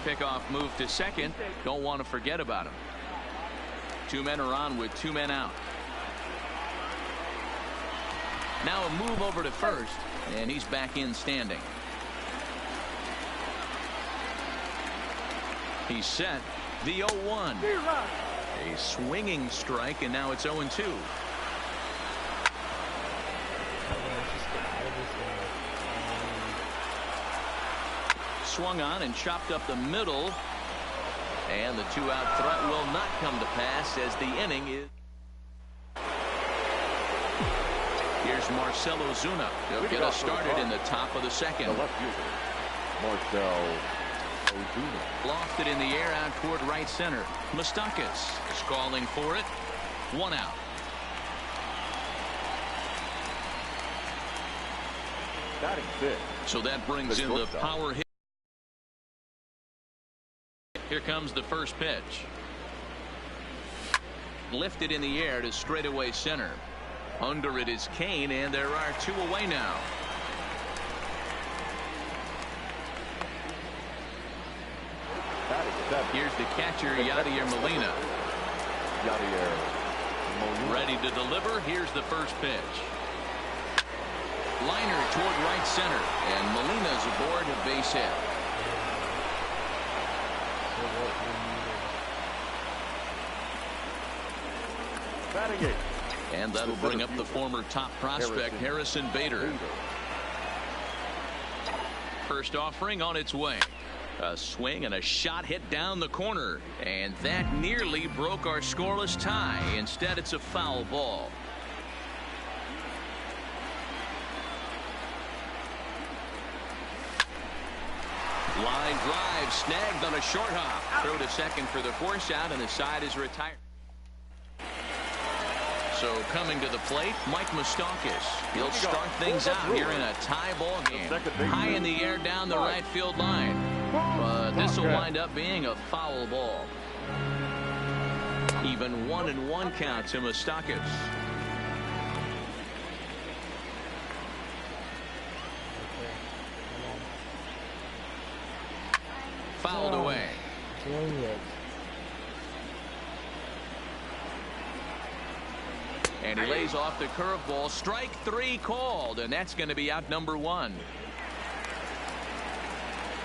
Pickoff move to second. Don't want to forget about him. 2 men are on with 2 men out. Now a move over to first, and he's back in standing. He's set. The 0-1. A swinging strike, and now it's 0-2. Swung on and chopped up the middle, and the 2-out threat will not come to pass as the inning is. Here's Marcell Ozuna. He'll get us started in the top of the second. The left fielder, Marcell Ozuna. Lofted in the air out toward right center. Moustakas is calling for it. 1 out. Batting fifth. So that brings in the power hit. Here comes the first pitch. lifted in the air to straightaway center. Under it is Kane, and there are 2 away now. Here's the catcher, Yadier Molina. Ready to deliver. Here's the first pitch. Liner toward right center, and Molina's aboard a base hit. And that'll bring up the former top prospect, Harrison Bader. First offering on its way. A swing and a shot hit down the corner, and that nearly broke our scoreless tie. Instead, it's a foul ball. Line drive snagged on a short hop. Throw to second for the force out, and the side is retired. So coming to the plate, Mike Moustakas. He'll start things out here in a tie ball game. High in the air down the right field line. But this will wind up being a foul ball. Even 1-1 count to Moustakas. Fouled away. And he lays off the curveball. Strike 3 called, and that's going to be out number 1.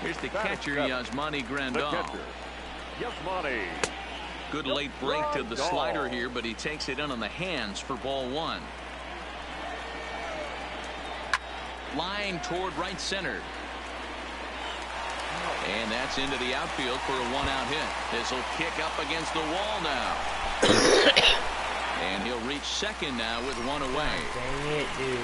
Here's the catcher, Yasmani Grandal. Good late break to the slider here, but he takes it in on the hands for ball 1. Line toward right center. And that's into the outfield for a 1-out hit. This will kick up against the wall now. And he'll reach second now with 1 away. Dang it, dude.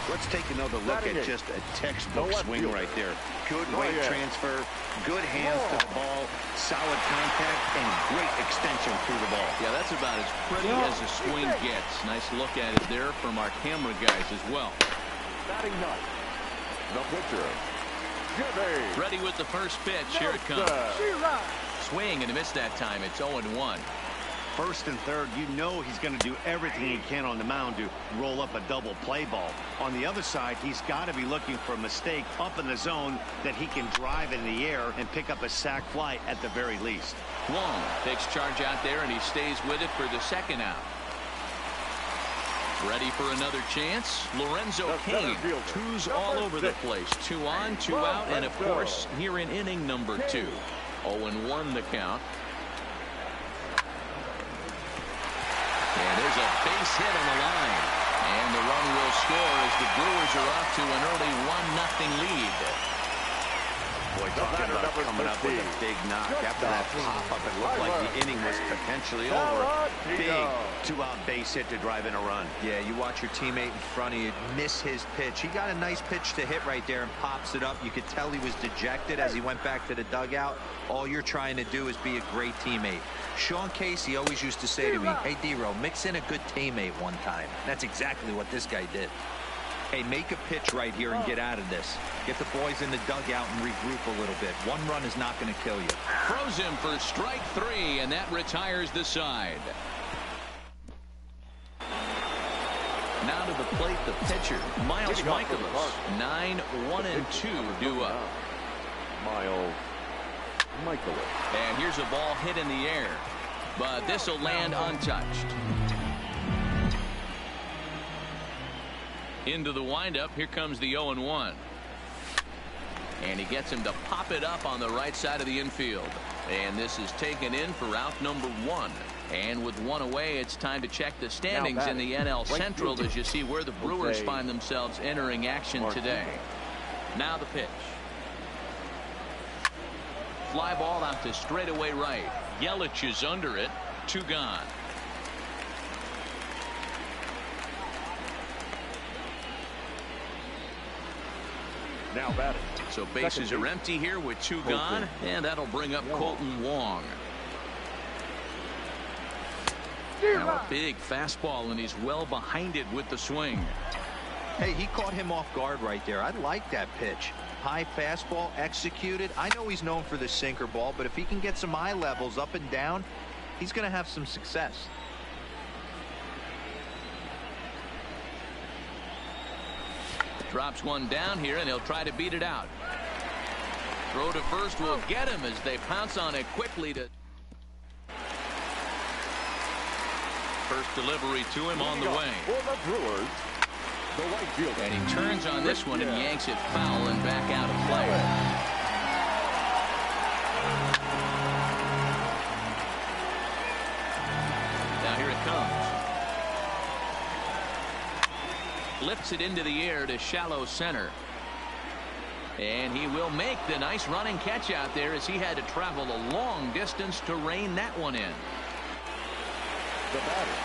Let's take another look at just a textbook swing right there. Good weight transfer, good hands to the ball, solid contact, and great extension through the ball. Yeah, that's about as pretty as a swing gets. Nice look at it there from our camera guys as well. Batting ninth, the pitcher, Jimmy. Ready with the first pitch. Here it comes. Swing and a miss that time. It's 0-1. First and third, you know he's going to do everything he can on the mound to roll up a double play ball. On the other side, he's got to be looking for a mistake up in the zone that he can drive in the air and pick up a sac fly at the very least. Wong takes charge out there, and he stays with it for the second out. Ready for another chance. Lorenzo Cain. 2s all over the place. 2 on, 2 out, and of course here in inning number 2. 0-1 the count. And there's a base hit on the line. And the run will score as the Brewers are off to an early 1-0 lead. Boy, talking about coming up with a big knock. After that pop-up, it looked like the inning was potentially over. Big 2-out base hit to drive in a run. Yeah, you watch your teammate in front of you miss his pitch. He got a nice pitch to hit right there and pops it up. You could tell he was dejected as he went back to the dugout. All you're trying to do is be a great teammate. Sean Casey always used to say to me, hey, D-Row, mix in a good teammate one time. That's exactly what this guy did. Hey, make a pitch right here and get out of this. Get the boys in the dugout and regroup a little bit. 1 run is not going to kill you. Throws him for strike 3, and that retires the side. Now to the plate, the pitcher, Miles Michaelis. 9-1-2 due up. Miles Michaelis. And here's a ball hit in the air, but this will land untouched. Into the windup. Here comes the 0-1. And he gets him to pop it up on the right side of the infield. And this is taken in for out number 1. And with 1 away, it's time to check the standings in the NL Central as you see where the Brewers find themselves entering action today. Now the pitch. Fly ball out to straightaway right. Yelich is under it. 2 gone. Now batting. So bases are empty here with 2 gone, and that'll bring up Colton Wong. Now a big fastball, and he's well behind it with the swing. Hey, he caught him off guard right there. I like that pitch. High fastball executed. I know he's known for the sinker ball, but if he can get some eye levels up and down, he's going to have some success. Drops one down here, and he'll try to beat it out. Throw to first will get him as they pounce on it quickly. To first delivery to him on the way. For the Brewers, the right fielder. And he turns on this one and yanks it foul and back out of play. Now here it comes. Lifts it into the air to shallow center. And he will make the nice running catch out there as he had to travel a long distance to rein that one in. The batter,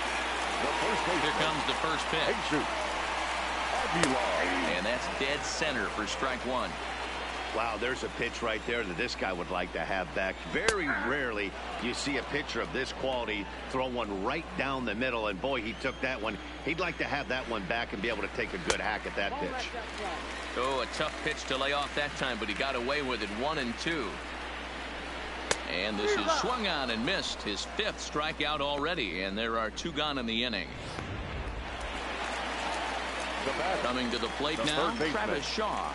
the first baseman. Here comes the first pitch. Jesus Aguilar. And that's dead center for strike one. Wow, there's a pitch right there that this guy would like to have back. Very rarely you see a pitcher of this quality throw one right down the middle, and boy, he took that one. He'd like to have that one back and be able to take a good hack at that pitch. Oh, a tough pitch to lay off that time, but he got away with it. 1-2. And this is swung on and missed. His 5th strikeout already, and there are 2 gone in the inning. Coming to the plate now, Travis Shaw.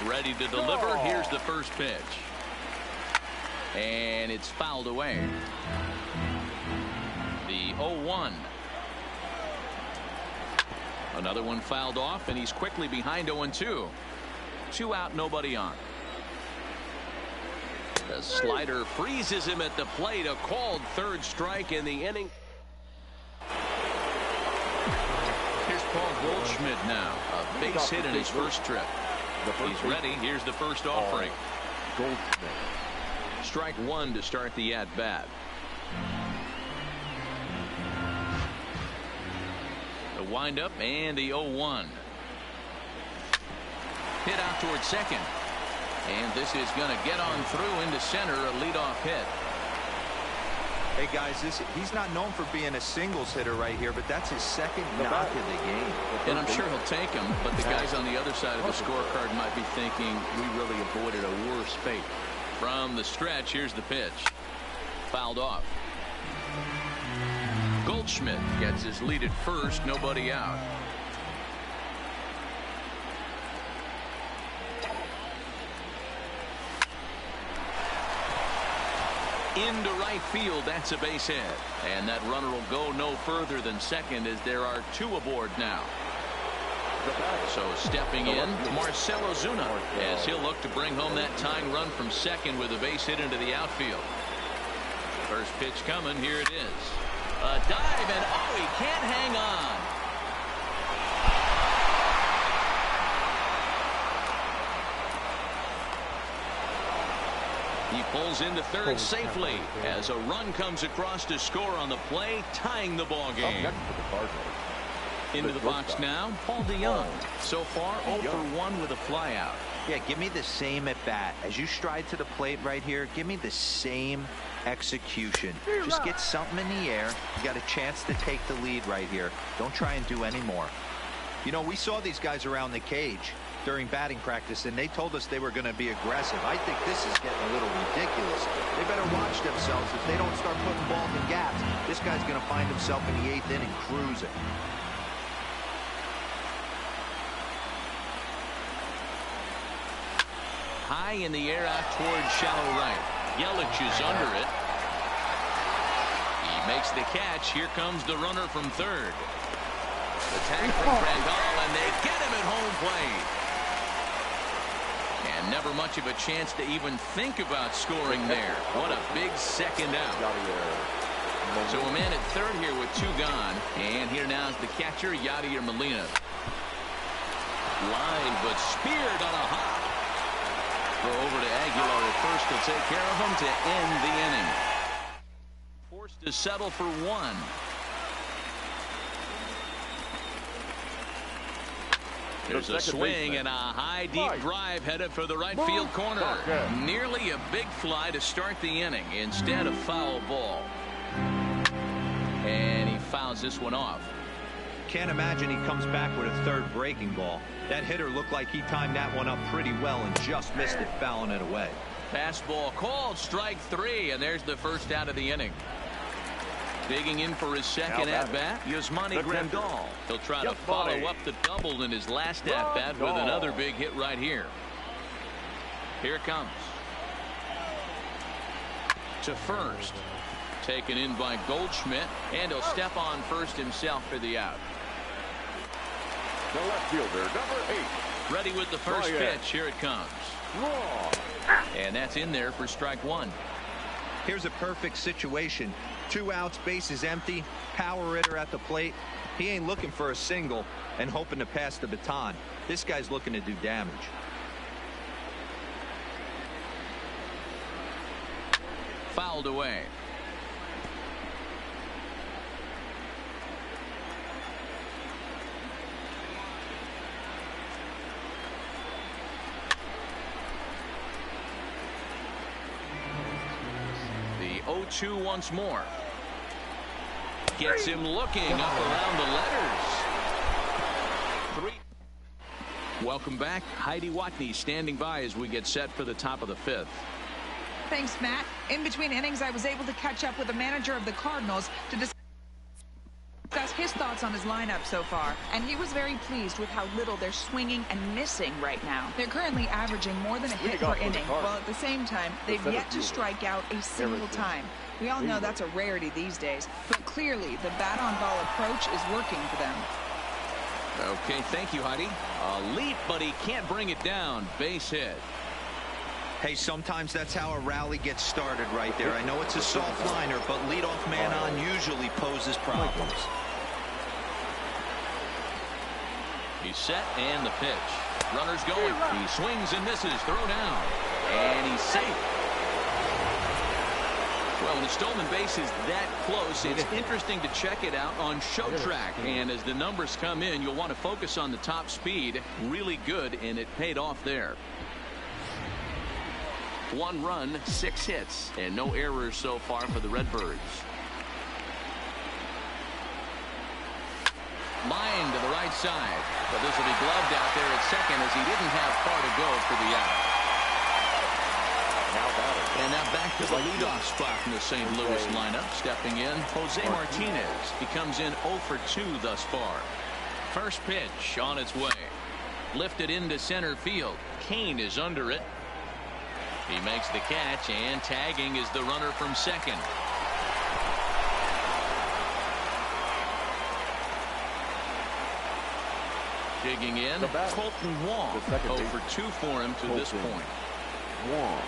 Ready to deliver. Here's the first pitch. And it's fouled away. The 0-1. Another one fouled off, and he's quickly behind 0-2. 2 out, nobody on. The slider freezes him at the plate. A called 3rd strike in the inning. Here's Paul Goldschmidt now. A base hit in his first trip. He's ready. Here's the first offering. Goldschmidt. Strike 1 to start the at-bat. The windup and the 0-1. Hit out towards second. And this is going to get on through into center, a leadoff hit. Hey guys, he's not known for being a singles hitter right here, but that's his 2nd knock of the game. And I'm sure he'll take him, but the guys on the other side of the scorecard might be thinking we really avoided a worse fate. From the stretch, here's the pitch. Fouled off. Goldschmidt gets his lead at first, nobody out. Into right field, that's a base hit. And that runner will go no further than second as there are 2 aboard now. So stepping in, Marcell Ozuna, as he'll look to bring home that tying run from second with a base hit into the outfield. First pitch coming, here it is. A dive, and oh, he can't hang on. He pulls into third safely as a run comes across to score on the play, tying the ball game. Into the box now, Paul DeJong. So far, 0 for 1 with a flyout. Yeah, give me the same at bat. As you stride to the plate right here, give me the same execution. Just get something in the air. You got a chance to take the lead right here. Don't try and do any more. You know, we saw these guys around the cage during batting practice, and they told us they were going to be aggressive. I think this is getting a little ridiculous. They better watch themselves. If they don't start putting balls in gaps, this guy's going to find himself in the 8th inning cruising. High in the air out towards shallow right. Yelich is under it. He makes the catch. Here comes the runner from third. The tag from Grandal, and they get him at home plate. And never much of a chance to even think about scoring there. What a big second out. So a man at third here with 2 gone. And here now is the catcher, Yadier Molina. Line, but speared on a hop. Throw over to Aguilar at first to take care of him to end the inning. Forced to settle for 1. There's a swing and a high deep drive headed for the right field corner. Nearly a big fly to start the inning. Instead, a foul ball. And he fouls this one off. Can't imagine he comes back with a 3rd breaking ball. That hitter looked like he timed that one up pretty well and just missed it, fouling it away. Fastball called, strike 3, and there's the first out of the inning. Digging in for his second at-bat, Yasmani Grandal. He'll try to follow up the double in his last at-bat with another big hit right here. Here it comes. To first. Taken in by Goldschmidt, and he'll step on first himself for the out. The left fielder, number 8. Ready with the first pitch. Here it comes. And that's in there for strike one. Here's a perfect situation. 2 outs, bases empty, power hitter at the plate. He ain't looking for a single and hoping to pass the baton. This guy's looking to do damage. Fouled away. The 0-2 once more. Gets him looking up around the letters. 3. Welcome back. Heidi Watney standing by as we get set for the top of the 5th. Thanks, Matt. In between innings, I was able to catch up with the manager of the Cardinals to discuss his thoughts on his lineup so far, and he was very pleased with how little they're swinging and missing right now. They're currently averaging more than a hit per inning, while at the same time, they've yet to strike out a single time. We all know that's a rarity these days, but clearly the bat-on-ball approach is working for them. Okay, thank you, Heidi. A leap, but he can't bring it down. Base hit. Hey, sometimes that's how a rally gets started right there. I know it's a soft liner, but leadoff man on usually poses problems. He's set, and the pitch. Runner's going. He swings and misses. Throw down. And he's safe. Well, when a stolen base is that close, it's interesting to check it out on ShowTrack. And as the numbers come in, you'll want to focus on the top speed. Really good, and it paid off there. 1 run, 6 hits, and no errors so far for the Redbirds. Line to the right side, but this will be gloved out there at second as he didn't have far to go for the out. And now back to the leadoff spot in the St. Louis lineup. Stepping in, Jose Martinez. He comes in 0 for 2 thus far. First pitch on its way. Lifted into center field. Kane is under it. He makes the catch, and tagging is the runner from second. Digging in, Colton Wong. 0 for 2 for him to this point. Wong.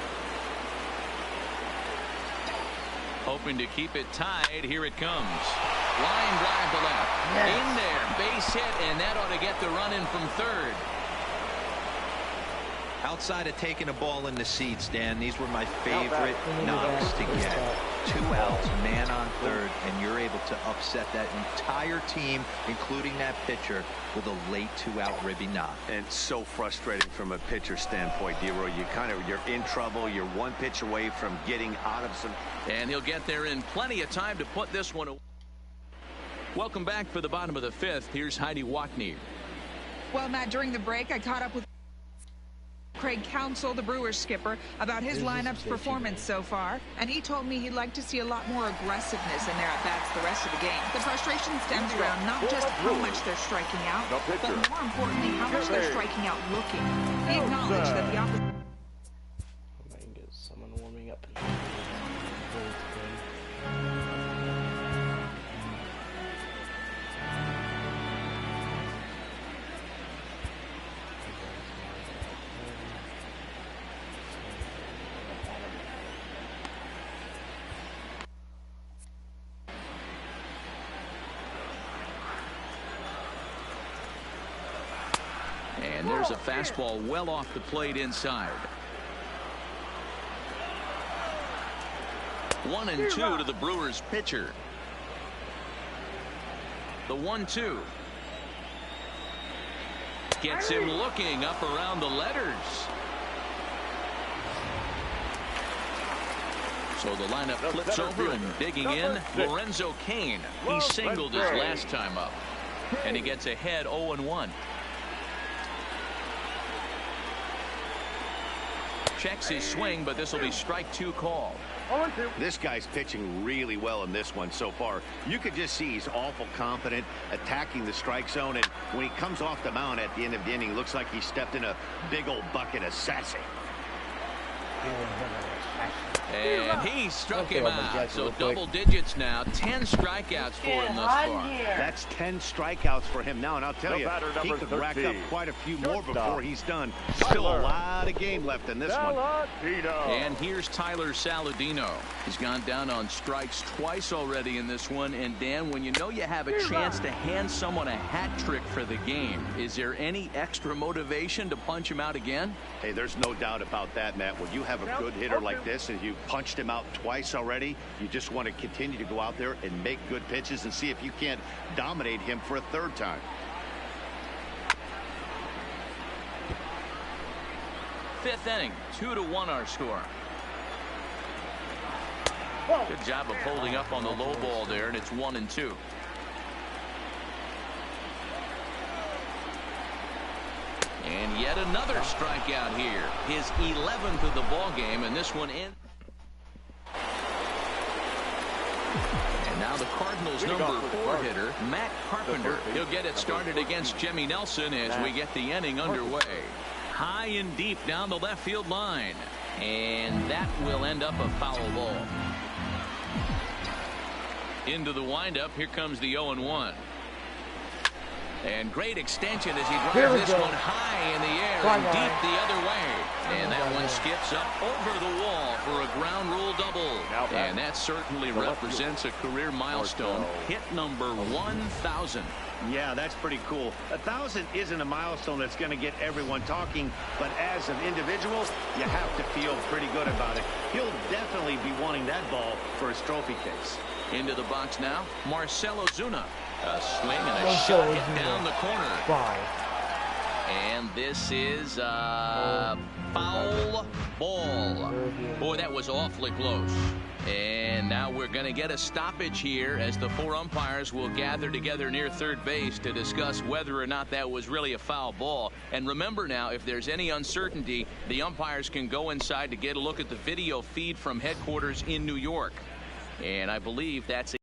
Hoping to keep it tied. Here it comes. Line drive to left. In there. Base hit, and that ought to get the run in from third. Outside of taking a ball in the seats, Dan, these were my favorite knocks to get. 2 outs, man on third, and you're able to upset that entire team, including that pitcher, with a late 2-out ribby knock. And so frustrating from a pitcher standpoint, D-Roy. You're in trouble. You're 1 pitch away from getting out of some. And he'll get there in plenty of time to put this one away. Welcome back for the bottom of the 5th. Here's Heidi Watney. Well, Matt, during the break, I caught up with Craig Counsell, the Brewers skipper, about his lineup's performance so far, and he told me he'd like to see a lot more aggressiveness in their at-bats the rest of the game. The frustration stems around not just how much they're striking out, but more importantly, how much they're striking out looking. He acknowledged that the opposite. I might get someone warming up. And there's a fastball well off the plate inside. 1-2 to the Brewers pitcher. The 1-2. Gets him looking up around the letters. So the lineup flips over and digging in, Lorenzo Cain. He singled his last time up. And he gets ahead 0-1. Checks his swing, but this will be strike 2 call. This guy's pitching really well in this one so far. You could just see he's awful confident, attacking the strike zone, and when he comes off the mound at the end of the inning, looks like he stepped in a big old bucket of sassy. And he struck him out. So double digits now. 10 strikeouts for him thus far. That's 10 strikeouts for him now. And I'll tell you, he could rack up quite a few more before he's done. Still a lot of game left in this one. And here's Tyler Saladino. He's gone down on strikes twice already in this one. And Dan, when you know you have a chance to hand someone a hat trick for the game, is there any extra motivation to punch him out again? Hey, there's no doubt about that, Matt. When you have a good hitter like this and you punched him out twice already, you just want to continue to go out there and make good pitches and see if you can't dominate him for a third time. Fifth inning, 2-1 our score. Good job of holding up on the low ball there, and it's 1-2. And yet another strikeout here. His 11th of the ball game, and this one in. And now the Cardinals' number 4 hitter, Matt Carpenter. He'll get it started against Jimmy Nelson as we get the inning underway. High and deep down the left field line. And that will end up a foul ball. Into the windup. Here comes the 0-1. And great extension as he drives this one high in the air and deep the other way. And that one skips up over the wall for a ground rule double. And that certainly represents a career milestone. Hit number 1,000. Yeah, that's pretty cool. 1,000 isn't a milestone that's going to get everyone talking, but as an individual, you have to feel pretty good about it. He'll definitely be wanting that ball for his trophy case. Into the box now, Marcell Ozuna. A swing and a shot hit down the corner. And this is a foul ball. Boy, that was awfully close. And now we're going to get a stoppage here as the 4 umpires will gather together near third base to discuss whether or not that was really a foul ball. And remember now, if there's any uncertainty, the umpires can go inside to get a look at the video feed from headquarters in New York. And I believe that's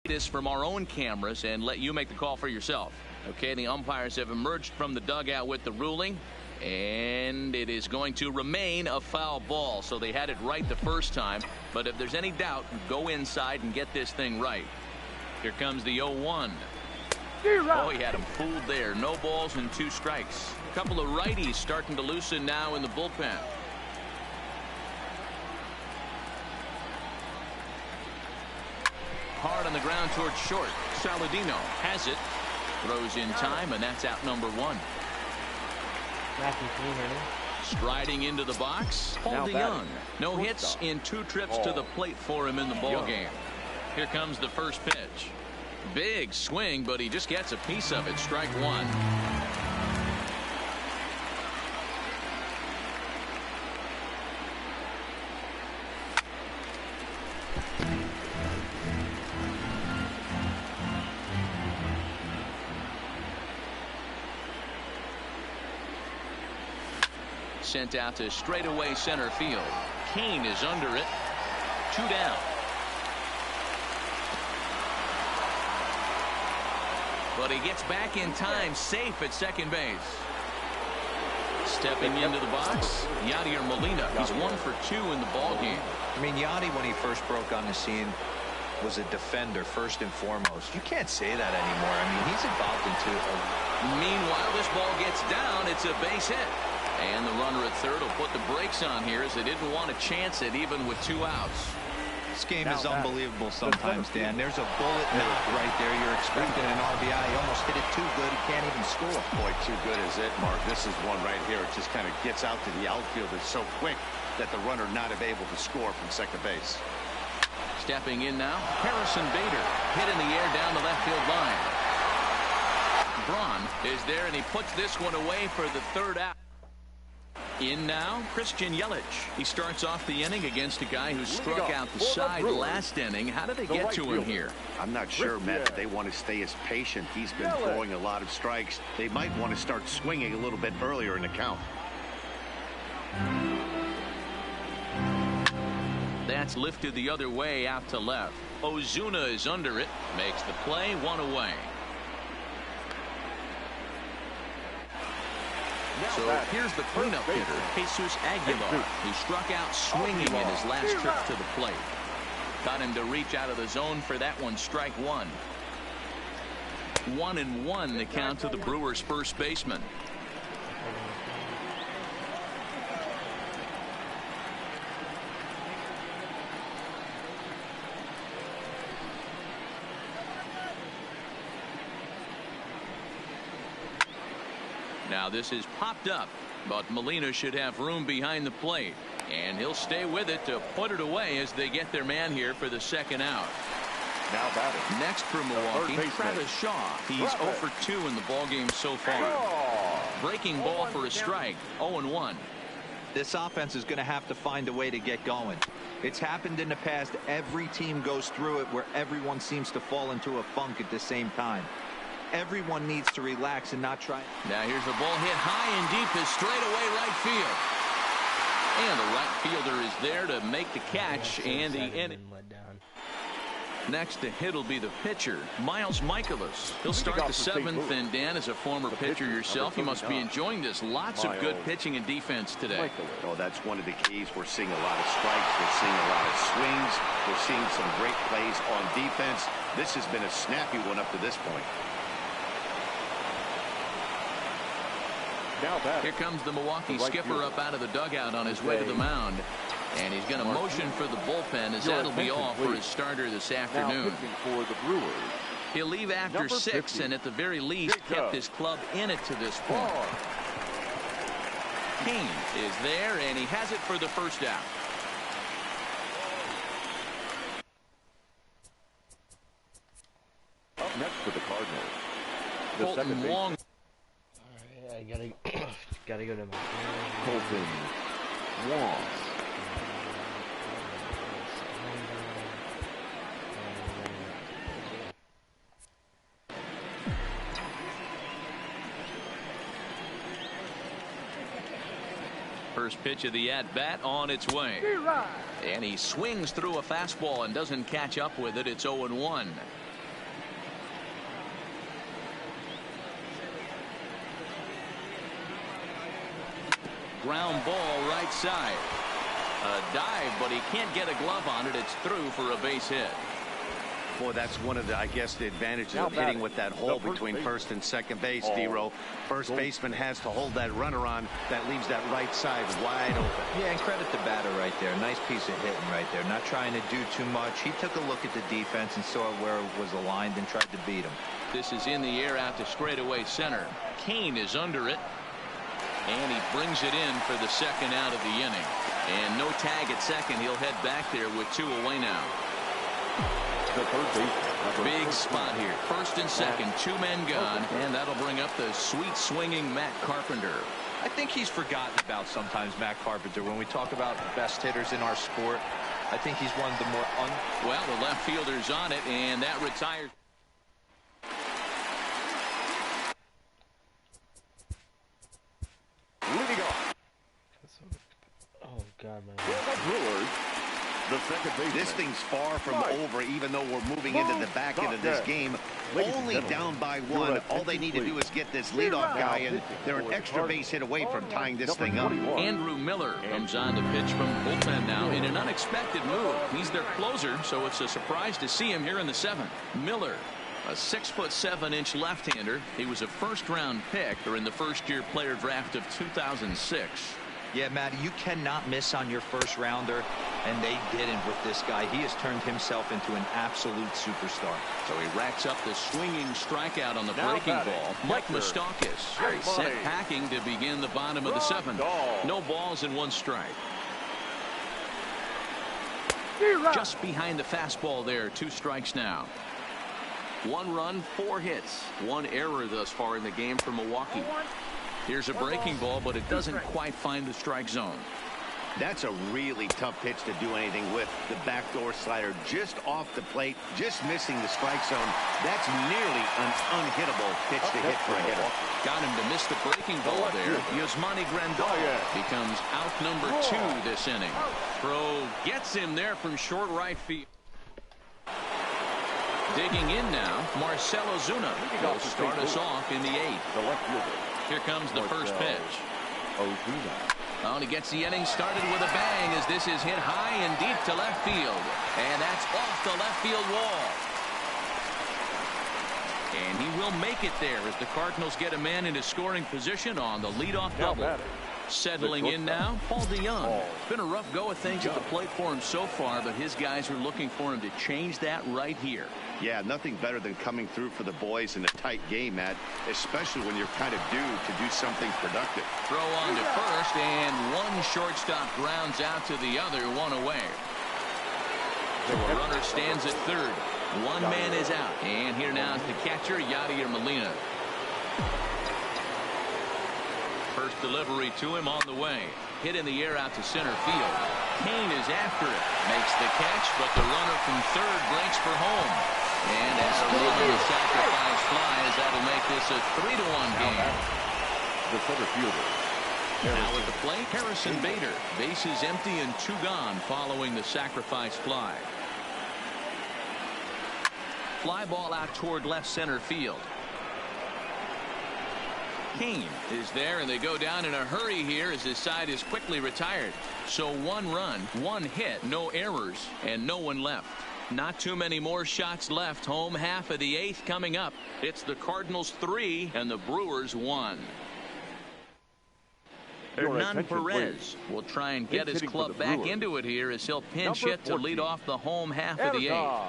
this from our own cameras and let you make the call for yourself. Okay, the umpires have emerged from the dugout with the ruling, and it is going to remain a foul ball. So they had it right the first time, but if there's any doubt, go inside and get this thing right. Here comes the 0-1. Oh, he had him fooled there. No balls and 2 strikes. A couple of righties starting to loosen now in the bullpen. Hard on the ground towards short. Saladino has it. Throws in time, and that's out number 1. Striding into the box, Paul DeYoung. No hits in 2 trips to the plate for him in the ball game. Here comes the first pitch. Big swing, but he just gets a piece of it. Strike 1. Sent out to straightaway center field. Kane is under it. 2 down. But he gets back in time, safe at second base. Stepping into the box, Yadier Molina. He's 1 for 2 in the ball game. I mean, Yadi, when he first broke on the scene, was a defender first and foremost. You can't say that anymore. I mean, he's evolved into a... Meanwhile, this ball gets down. It's a base hit. And the runner at third will put the brakes on here as they didn't want to chance it even with 2 outs. This game is unbelievable sometimes, Dan. There's a bullet knock right there. You're expecting an RBI. He almost hit it too good. He can't even score. Boy, too good is it, Mark. This is one right here. It just kind of gets out to the outfield. It's so quick that the runner not able to score from second base. Stepping in now, Harrison Bader. Hit in the air down the left field line. Braun is there, and he puts this one away for the 3rd out. In now, Christian Yelich. He starts off the inning against a guy who struck out the side last inning. How did they get to him here? I'm not sure, Matt, that they want to stay as patient. He's been throwing a lot of strikes. They might want to start swinging a little bit earlier in the count. That's lifted the other way out to left. Ozuna is under it. Makes the play, 1 away. So here's the cleanup hitter, Jesus Aguilar, who struck out swinging in his last trip to the plate. Got him to reach out of the zone for that one, strike one. 1-1 the count to the Brewers' first baseman. Now this is popped up, but Molina should have room behind the plate, and he'll stay with it to put it away as they get their man here for the second out. Now batting. Next for Milwaukee, Travis Shaw. He's 0 for 2 in the ballgame so far. Breaking ball for a strike, 0-1. This offense is going to have to find a way to get going. It's happened in the past. Every team goes through it where everyone seems to fall into a funk at the same time. Everyone needs to relax and not try. Now here's a ball hit high and deep to straightaway right field. And the right fielder is there to make the catch, and the inning. Next to hit will be the pitcher, Miles Mikolas. He'll start the 7th, and Dan, as a former pitcher yourself, you must be enjoying this. Lots of good pitching and defense today. Oh, that's one of the keys. We're seeing a lot of strikes. We're seeing a lot of swings. We're seeing some great plays on defense. This has been a snappy one up to this point. Here comes the Milwaukee skipper up out of the dugout on his way to the mound. And he's going to motion for the bullpen, as that'll be all for his starter this afternoon. For the Brewers, he'll leave after 6, and at the very least kept his club in it to this point. Kane is there, and he has it for the first out. Up next for the Cardinals, the Colton second Wong. All right, I gotta go to my Colton Wong. First pitch of the at-bat on its way. And he swings through a fastball and doesn't catch up with it. It's 0-1. Ground ball right side. A dive, but he can't get a glove on it. It's through for a base hit. Boy, that's one of the, I guess, the advantages of hitting with that hole between first and second base, D-Row. First baseman has to hold that runner on. That leaves that right side wide open. Yeah, and credit the batter right there. Nice piece of hitting right there. Not trying to do too much. He took a look at the defense and saw where it was aligned and tried to beat him. This is in the air out to straightaway center. Kane is under it. And he brings it in for the second out of the inning. And no tag at second. He'll head back there with 2 away now. Big spot here. First and second, 2 men gone, and that'll bring up the sweet swinging Matt Carpenter. I think he's forgotten about sometimes, Matt Carpenter. When we talk about the best hitters in our sport, I think he's one of the more well, the left fielder's on it, and that retires. Leading off. Oh God, man. Brewers, the second baseman. This thing's far from over, even though we're moving into the back end of this game. Only down by 1. All they need to do is get this leadoff guy, and they're an extra base hit away from tying this thing up. Andrew Miller comes on to pitch from the bullpen now in an unexpected move. He's their closer, so it's a surprise to see him here in the 7th. Miller, a 6'7" left-hander. He was a first-round pick during the first-year player draft of 2006. Yeah, Matt, you cannot miss on your first rounder, and they didn't with this guy. He has turned himself into an absolute superstar. So he racks up the swinging strikeout on the breaking ball. Mike Moustakas set packing to begin the bottom of the 7th. No balls and 1 strike. Just behind the fastball there. 2 strikes now. 1 run, 4 hits. 1 error thus far in the game for Milwaukee. Here's a breaking ball, but it doesn't quite find the strike zone. That's a really tough pitch to do anything with. The backdoor slider just off the plate, just missing the strike zone. That's nearly an unhittable pitch to hit for a hitter. Got him to miss the breaking ball there. Yasmani Grandal becomes out number 2 this inning. Throw gets him there from short right field. Digging in now, Marcell Ozuna will start us off in the 8th. Here comes the first pitch. Oh, and he gets the inning started with a bang as this is hit high and deep to left field. And that's off the left field wall. And he will make it there as the Cardinals get a man into scoring position on the leadoff double. Settling in now, Paul DeJong. Been a rough go of things at the plate for him so far, but his guys are looking for him to change that right here. Yeah, nothing better than coming through for the boys in a tight game, Matt, especially when you're kind of due to do something productive. Throw on to first, and one shortstop grounds out to the other, one away. So a runner stands at third. One man is out, and here now is the catcher, Yadier Molina. First delivery to him on the way. Hit in the air out to center field. Cain is after it. Makes the catch, but the runner from third breaks for home. And as a run on the sacrifice flies, that'll make this a 3-1 game. The center fielder. Now at the plate, Harrison Bader. Bases empty and 2 gone following the sacrifice fly. Fly ball out toward left center field. Cain is there, and they go down in a hurry here as his side is quickly retired. So 1 run, 1 hit, no errors, and no one left. Not too many more shots left. Home half of the 8th coming up. It's the Cardinals 3 and the Brewers 1. Hernan Perez will try and get his club back into it here as he'll pinch hit to lead off the home half of the 8th.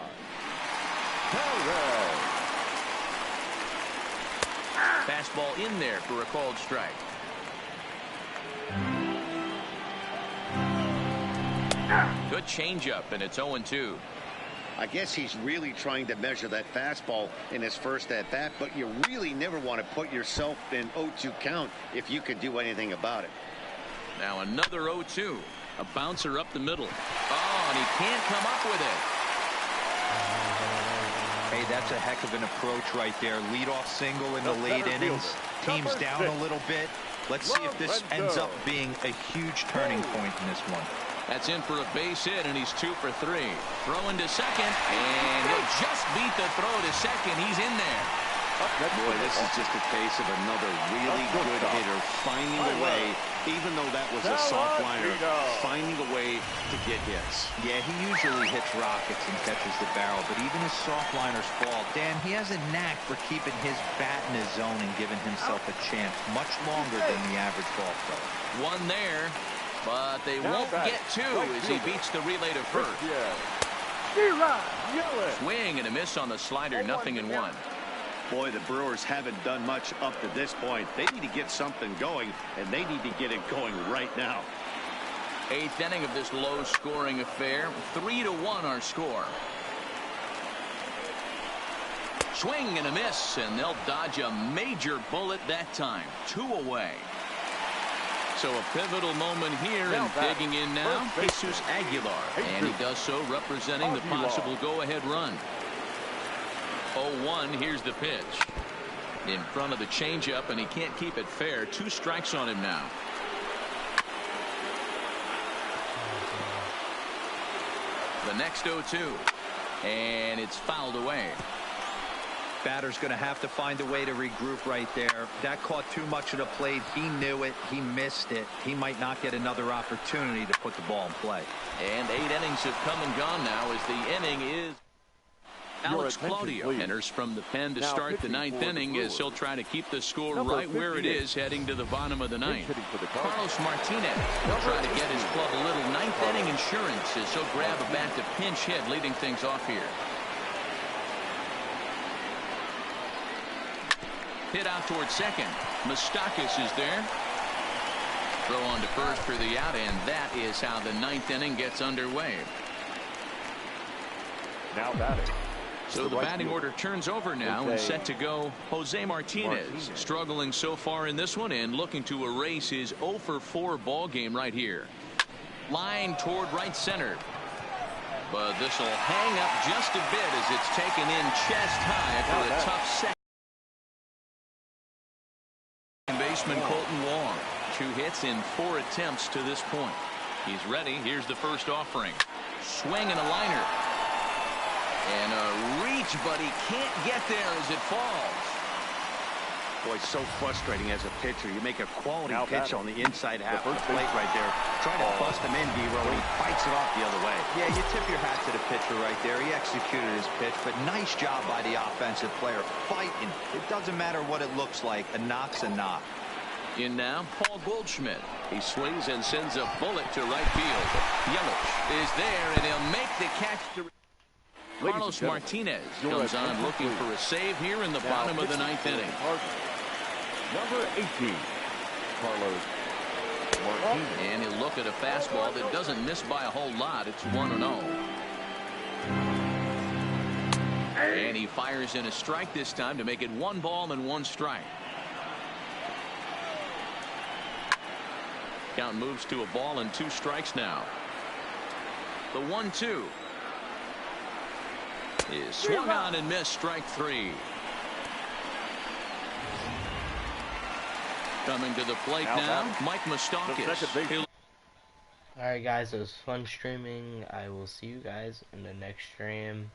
Fastball in there for a called strike. Good changeup, and it's 0-2. I guess he's really trying to measure that fastball in his first at bat, but you really never want to put yourself in 0-2 count if you could do anything about it. Now another 0-2. A bouncer up the middle. Oh, and he can't come up with it. Hey, that's a heck of an approach right there. Leadoff single in the late innings. Team's down a little bit. Let's see if this ends up being a huge turning point in this one. That's in for a base hit, and he's 2 for 3. Throwing to second, and he'll just beat the throw to second. He's in there. Boy, this is just a case of another really good hitter finding a way, even though that was a soft liner, finding a way to get hits. Yeah, he usually hits rockets and catches the barrel, but even his soft liners fall. Dan, he has a knack for keeping his bat in his zone and giving himself a chance much longer than the average ball player. One there, but they won't get 2 as he beats the relay to first. Swing and a miss on the slider, 0-1. Boy, the Brewers haven't done much up to this point. They need to get something going, and they need to get it going right now. 8th inning of this low-scoring affair. 3-1 our score. Swing and a miss, and they'll dodge a major bullet that time. 2 away. So a pivotal moment here, and digging in now, Jesus Aguilar. And he does so representing the possible go-ahead run. 0-1, here's the pitch. In front of the changeup, and he can't keep it fair. 2 strikes on him now. The next 0-2, and it's fouled away. Batter's going to have to find a way to regroup right there. That caught too much of the plate. He knew it. He missed it. He might not get another opportunity to put the ball in play. And 8 innings have come and gone now as the inning is. Alex Claudio enters from the pen to start the 9th inning as he'll try to keep the score right where it is heading to the bottom of the 9th. Carlos Martinez will try to get his club a little 9th inning insurance as he'll grab a bat to pinch hit, leading things off here. Hit out towards second. Moustakas is there. Throw on to first for the out, and that is how the 9th inning gets underway. Now batting. So the batting order turns over now and set to go Jose Martinez. Struggling so far in this one and looking to erase his 0 for 4 ball game right here. Line toward right center. But this will hang up just a bit as it's taken in chest high for a tough second. Baseman Colton Wong. 2 hits in 4 attempts to this point. He's ready. Here's the first offering. Swing and a liner. And a reach, but he can't get there as it falls. Boy, it's so frustrating as a pitcher. You make a quality pitch on the inside half of the plate right there. Try to bust him in, D-Row, and he fights it off the other way. Yeah, you tip your hat to the pitcher right there. He executed his pitch, but nice job by the offensive player. Fighting. It doesn't matter what it looks like. A knock's a knock. In now, Paul Goldschmidt. He swings and sends a bullet to right field. Yelich is there, and he'll make the catch to... Carlos Martinez comes on looking for a save here in the bottom of the 9th inning. Number 18, Carlos Martinez. And he'll look at a fastball that doesn't miss by a whole lot. It's 1-0. And he fires in a strike this time to make it 1 ball and 1 strike. Count moves to a ball and 2 strikes now. The 1-2 is swung on and missed. Strike 3. Coming to the plate now, Mike Moustakas. Alright guys, it was fun streaming. I will see you guys in the next stream.